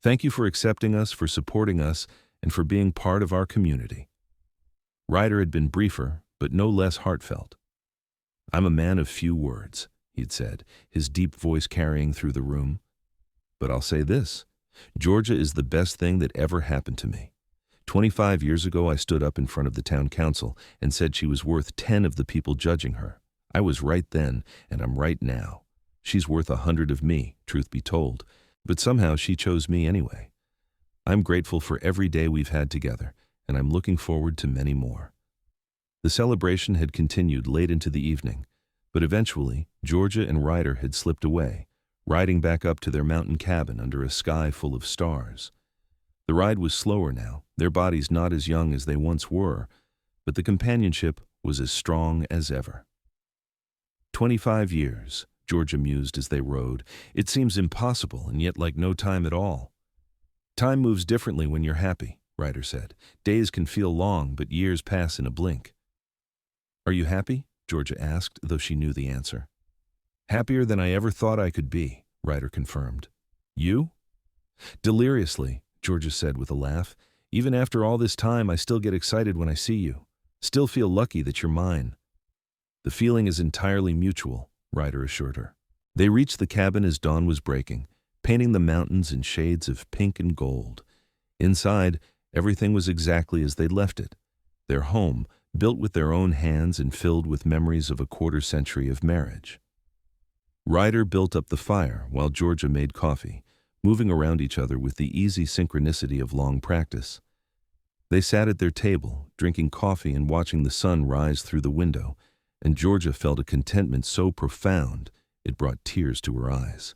Thank you for accepting us, for supporting us, and for being part of our community." Ryder had been briefer, but no less heartfelt. "I'm a man of few words," he'd said, his deep voice carrying through the room. "But I'll say this, Georgia is the best thing that ever happened to me. 25 years ago, I stood up in front of the town council and said she was worth 10 of the people judging her. I was right then, and I'm right now. She's worth 100 of me, truth be told, but somehow she chose me anyway. I'm grateful for every day we've had together, and I'm looking forward to many more." The celebration had continued late into the evening, but eventually Georgia and Ryder had slipped away, riding back up to their mountain cabin under a sky full of stars. The ride was slower now, their bodies not as young as they once were, but the companionship was as strong as ever. 25 years, Georgia mused as they rode. It seems impossible and yet like no time at all. "Time moves differently when you're happy," Ryder said. "Days can feel long, but years pass in a blink." "Are you happy?" Georgia asked, though she knew the answer. "Happier than I ever thought I could be," Ryder confirmed. "You?" "Deliriously," Georgia said with a laugh. "Even after all this time, I still get excited when I see you. Still feel lucky that you're mine." "The feeling is entirely mutual," Ryder assured her. They reached the cabin as dawn was breaking, painting the mountains in shades of pink and gold. Inside, everything was exactly as they'd left it. Their home, built with their own hands and filled with memories of a quarter-century of marriage. Ryder built up the fire while Georgia made coffee, moving around each other with the easy synchronicity of long practice. They sat at their table, drinking coffee and watching the sun rise through the window, and Georgia felt a contentment so profound it brought tears to her eyes.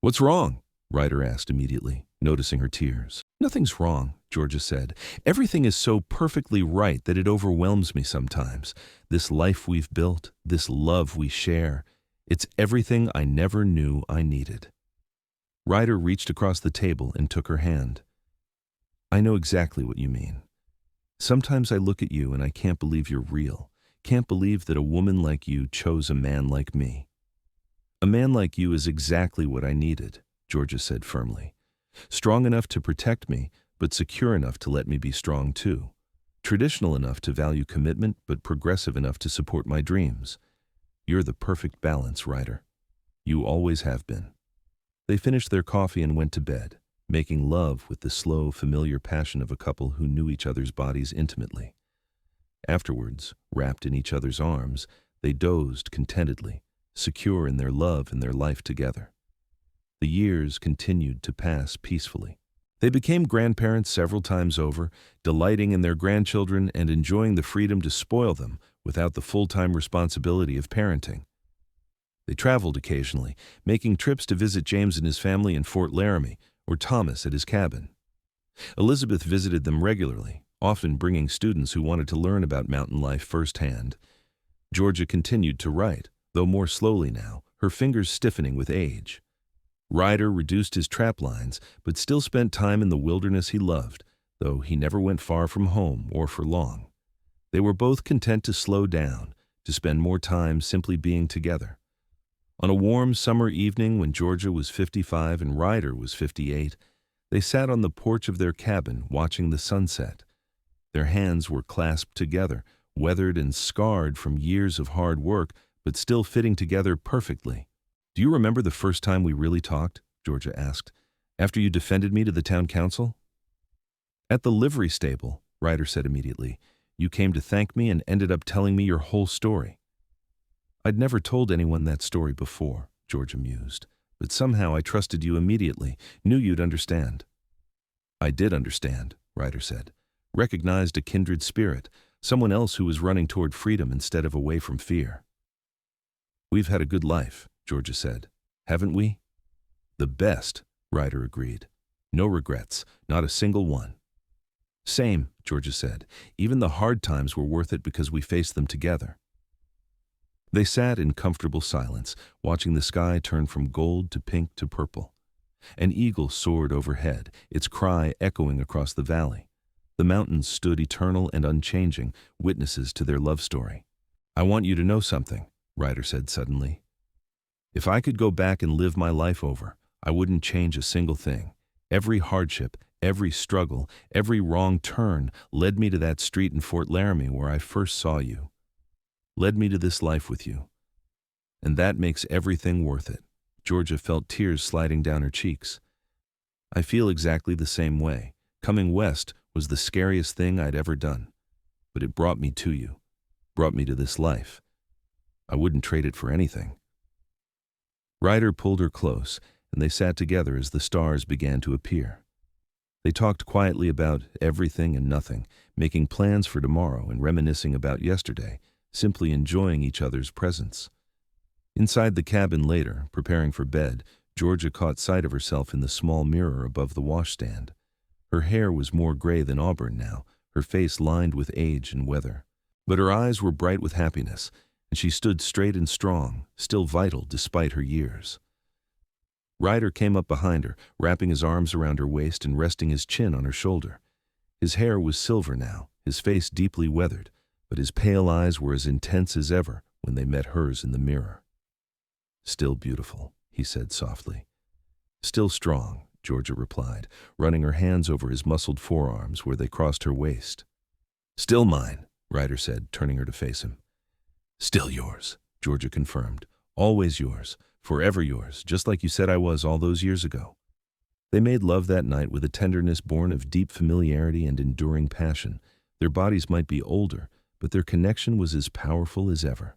"What's wrong?" Ryder asked immediately, noticing her tears. "Nothing's wrong," Georgia said. "Everything is so perfectly right that it overwhelms me sometimes. This life we've built, this love we share, it's everything I never knew I needed." Ryder reached across the table and took her hand. "I know exactly what you mean. Sometimes I look at you and I can't believe you're real. Can't believe that a woman like you chose a man like me." "A man like you is exactly what I needed," Georgia said firmly. "Strong enough to protect me, but secure enough to let me be strong too. Traditional enough to value commitment, but progressive enough to support my dreams. You're the perfect balance, Ryder. You always have been." They finished their coffee and went to bed, making love with the slow, familiar passion of a couple who knew each other's bodies intimately. Afterwards, wrapped in each other's arms, they dozed contentedly, secure in their love and their life together. The years continued to pass peacefully. They became grandparents several times over, delighting in their grandchildren and enjoying the freedom to spoil them without the full-time responsibility of parenting. They traveled occasionally, making trips to visit James and his family in Fort Laramie or Thomas at his cabin. Elizabeth visited them regularly, often bringing students who wanted to learn about mountain life firsthand. Georgia continued to write, though more slowly now, her fingers stiffening with age. Ryder reduced his trap lines, but still spent time in the wilderness he loved, though he never went far from home or for long. They were both content to slow down, to spend more time simply being together. On a warm summer evening when Georgia was 55 and Ryder was 58, they sat on the porch of their cabin watching the sunset. Their hands were clasped together, weathered and scarred from years of hard work, but still fitting together perfectly. "Do you remember the first time we really talked?" Georgia asked. "After you defended me to the town council?" "At the livery stable," Ryder said immediately. "You came to thank me and ended up telling me your whole story." "I'd never told anyone that story before," Georgia mused, "but somehow I trusted you immediately, knew you'd understand." "I did understand," Ryder said. "Recognized a kindred spirit, someone else who was running toward freedom instead of away from fear." "We've had a good life," Georgia said. "Haven't we?" "The best," Ryder agreed. "No regrets, not a single one." "Same," Georgia said. "Even the hard times were worth it because we faced them together." They sat in comfortable silence, watching the sky turn from gold to pink to purple. An eagle soared overhead, its cry echoing across the valley. The mountains stood eternal and unchanging, witnesses to their love story. "I want you to know something," Ryder said suddenly. "If I could go back and live my life over, I wouldn't change a single thing. Every hardship, every struggle, every wrong turn led me to that street in Fort Laramie where I first saw you. Led me to this life with you. And that makes everything worth it." Georgia felt tears sliding down her cheeks. "I feel exactly the same way. Coming west was the scariest thing I'd ever done. But it brought me to you, brought me to this life. I wouldn't trade it for anything." Ryder pulled her close, and they sat together as the stars began to appear. They talked quietly about everything and nothing, making plans for tomorrow and reminiscing about yesterday, simply enjoying each other's presence. Inside the cabin later, preparing for bed, Georgia caught sight of herself in the small mirror above the washstand. Her hair was more gray than auburn now, her face lined with age and weather. But her eyes were bright with happiness, and she stood straight and strong, still vital despite her years. Ryder came up behind her, wrapping his arms around her waist and resting his chin on her shoulder. His hair was silver now, his face deeply weathered, but his pale eyes were as intense as ever when they met hers in the mirror. "Still beautiful," he said softly. "Still strong," Georgia replied, running her hands over his muscled forearms where they crossed her waist. "Still mine," Ryder said, turning her to face him. "Still yours," Georgia confirmed. "Always yours, forever yours, just like you said I was all those years ago." They made love that night with a tenderness born of deep familiarity and enduring passion. Their bodies might be older, but their connection was as powerful as ever.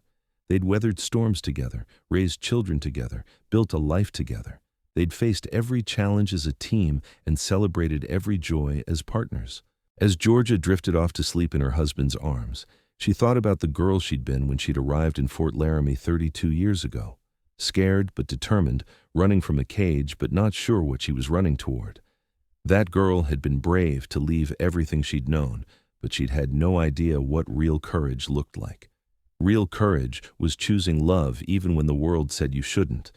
They'd weathered storms together, raised children together, built a life together. They'd faced every challenge as a team and celebrated every joy as partners. As Georgia drifted off to sleep in her husband's arms, she thought about the girl she'd been when she'd arrived in Fort Laramie 32 years ago. Scared but determined, running from a cage but not sure what she was running toward. That girl had been brave to leave everything she'd known, but she'd had no idea what real courage looked like. Real courage was choosing love even when the world said you shouldn't.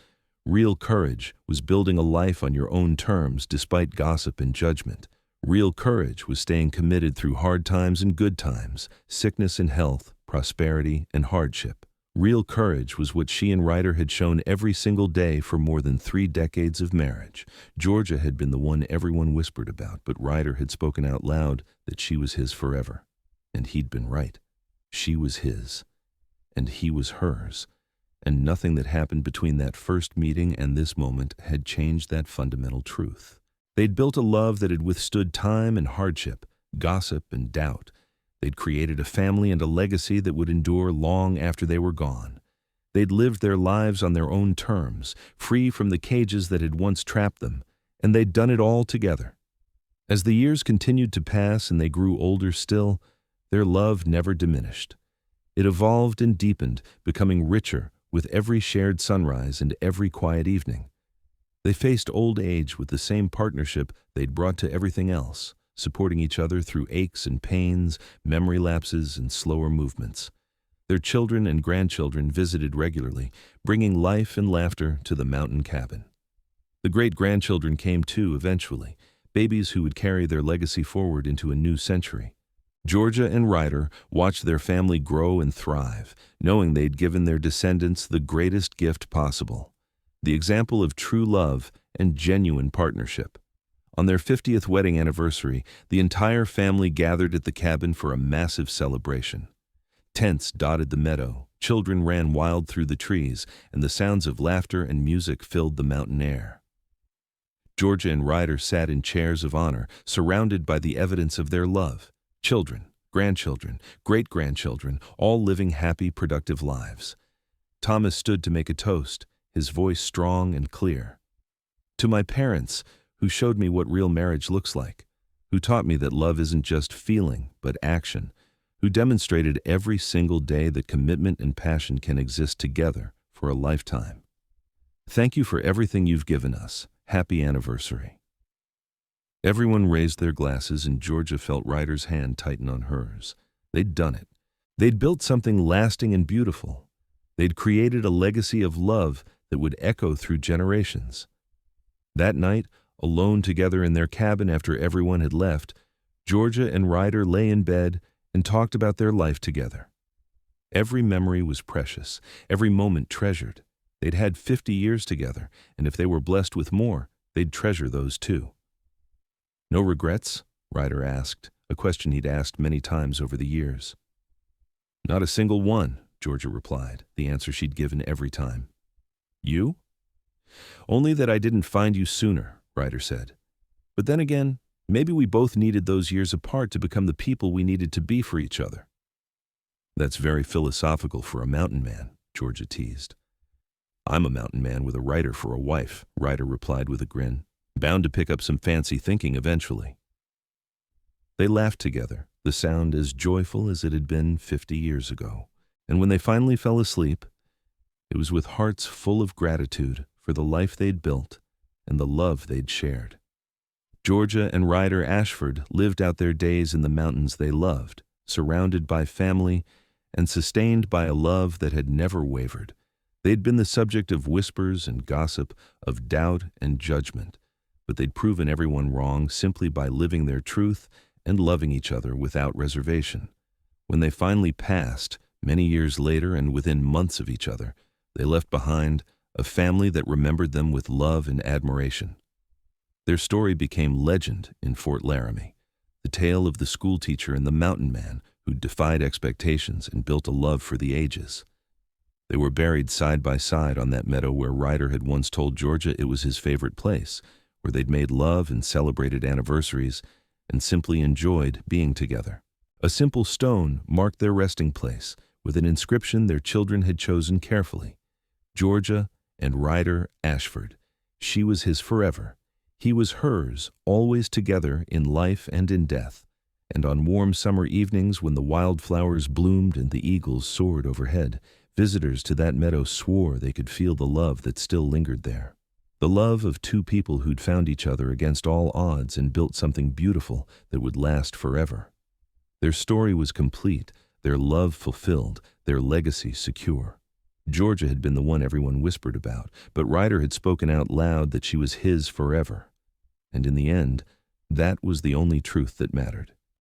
Real courage was building a life on your own terms despite gossip and judgment. Real courage was staying committed through hard times and good times, sickness and health, prosperity and hardship. Real courage was what she and Ryder had shown every single day for more than 3 decades of marriage. Georgia had been the one everyone whispered about, but Ryder had spoken out loud that she was his forever. And he'd been right. She was his. And he was hers. And nothing that happened between that first meeting and this moment had changed that fundamental truth. They'd built a love that had withstood time and hardship, gossip and doubt. They'd created a family and a legacy that would endure long after they were gone. They'd lived their lives on their own terms, free from the cages that had once trapped them, and they'd done it all together. As the years continued to pass and they grew older still, their love never diminished. It evolved and deepened, becoming richer with every shared sunrise and every quiet evening. They faced old age with the same partnership they'd brought to everything else, supporting each other through aches and pains, memory lapses, and slower movements. Their children and grandchildren visited regularly, bringing life and laughter to the mountain cabin. The great-grandchildren came too eventually, babies who would carry their legacy forward into a new century. Georgia and Ryder watched their family grow and thrive, knowing they'd given their descendants the greatest gift possible, the example of true love and genuine partnership. On their 50th wedding anniversary, the entire family gathered at the cabin for a massive celebration. Tents dotted the meadow, children ran wild through the trees, and the sounds of laughter and music filled the mountain air. Georgia and Ryder sat in chairs of honor, surrounded by the evidence of their love. Children, grandchildren, great-grandchildren, all living happy, productive lives. Thomas stood to make a toast, his voice strong and clear. To my parents, who showed me what real marriage looks like, who taught me that love isn't just feeling, but action, who demonstrated every single day that commitment and passion can exist together for a lifetime. Thank you for everything you've given us. Happy anniversary. Everyone raised their glasses, and Georgia felt Ryder's hand tighten on hers. They'd done it. They'd built something lasting and beautiful. They'd created a legacy of love that would echo through generations. That night, alone together in their cabin after everyone had left, Georgia and Ryder lay in bed and talked about their life together. Every memory was precious, every moment treasured. They'd had 50 years together, and if they were blessed with more, they'd treasure those too. No regrets? Ryder asked, a question he'd asked many times over the years. Not a single one, Georgia replied, the answer she'd given every time. You? Only that I didn't find you sooner, Ryder said. But then again, maybe we both needed those years apart to become the people we needed to be for each other. That's very philosophical for a mountain man, Georgia teased. I'm a mountain man with a writer for a wife, Ryder replied with a grin. Bound to pick up some fancy thinking eventually. They laughed together, the sound as joyful as it had been 50 years ago. And when they finally fell asleep, it was with hearts full of gratitude for the life they'd built and the love they'd shared. Georgia and Ryder Ashford lived out their days in the mountains they loved, surrounded by family and sustained by a love that had never wavered. They'd been the subject of whispers and gossip, of doubt and judgment, but they'd proven everyone wrong simply by living their truth and loving each other without reservation. When they finally passed, many years later and within months of each other, they left behind a family that remembered them with love and admiration. Their story became legend in Fort Laramie, the tale of the schoolteacher and the mountain man who defied expectations and built a love for the ages. They were buried side by side on that meadow where Ryder had once told Georgia it was his favorite place, where they'd made love and celebrated anniversaries and simply enjoyed being together. A simple stone marked their resting place, with an inscription their children had chosen carefully. Georgia and Ryder Ashford. She was his forever. He was hers, always together in life and in death. And on warm summer evenings when the wildflowers bloomed and the eagles soared overhead, visitors to that meadow swore they could feel the love that still lingered there. The love of two people who'd found each other against all odds and built something beautiful that would last forever. Their story was complete, their love fulfilled, their legacy secure. Georgia had been the one everyone whispered about, but Ryder had spoken out loud that she was his forever. And in the end, that was the only truth that mattered.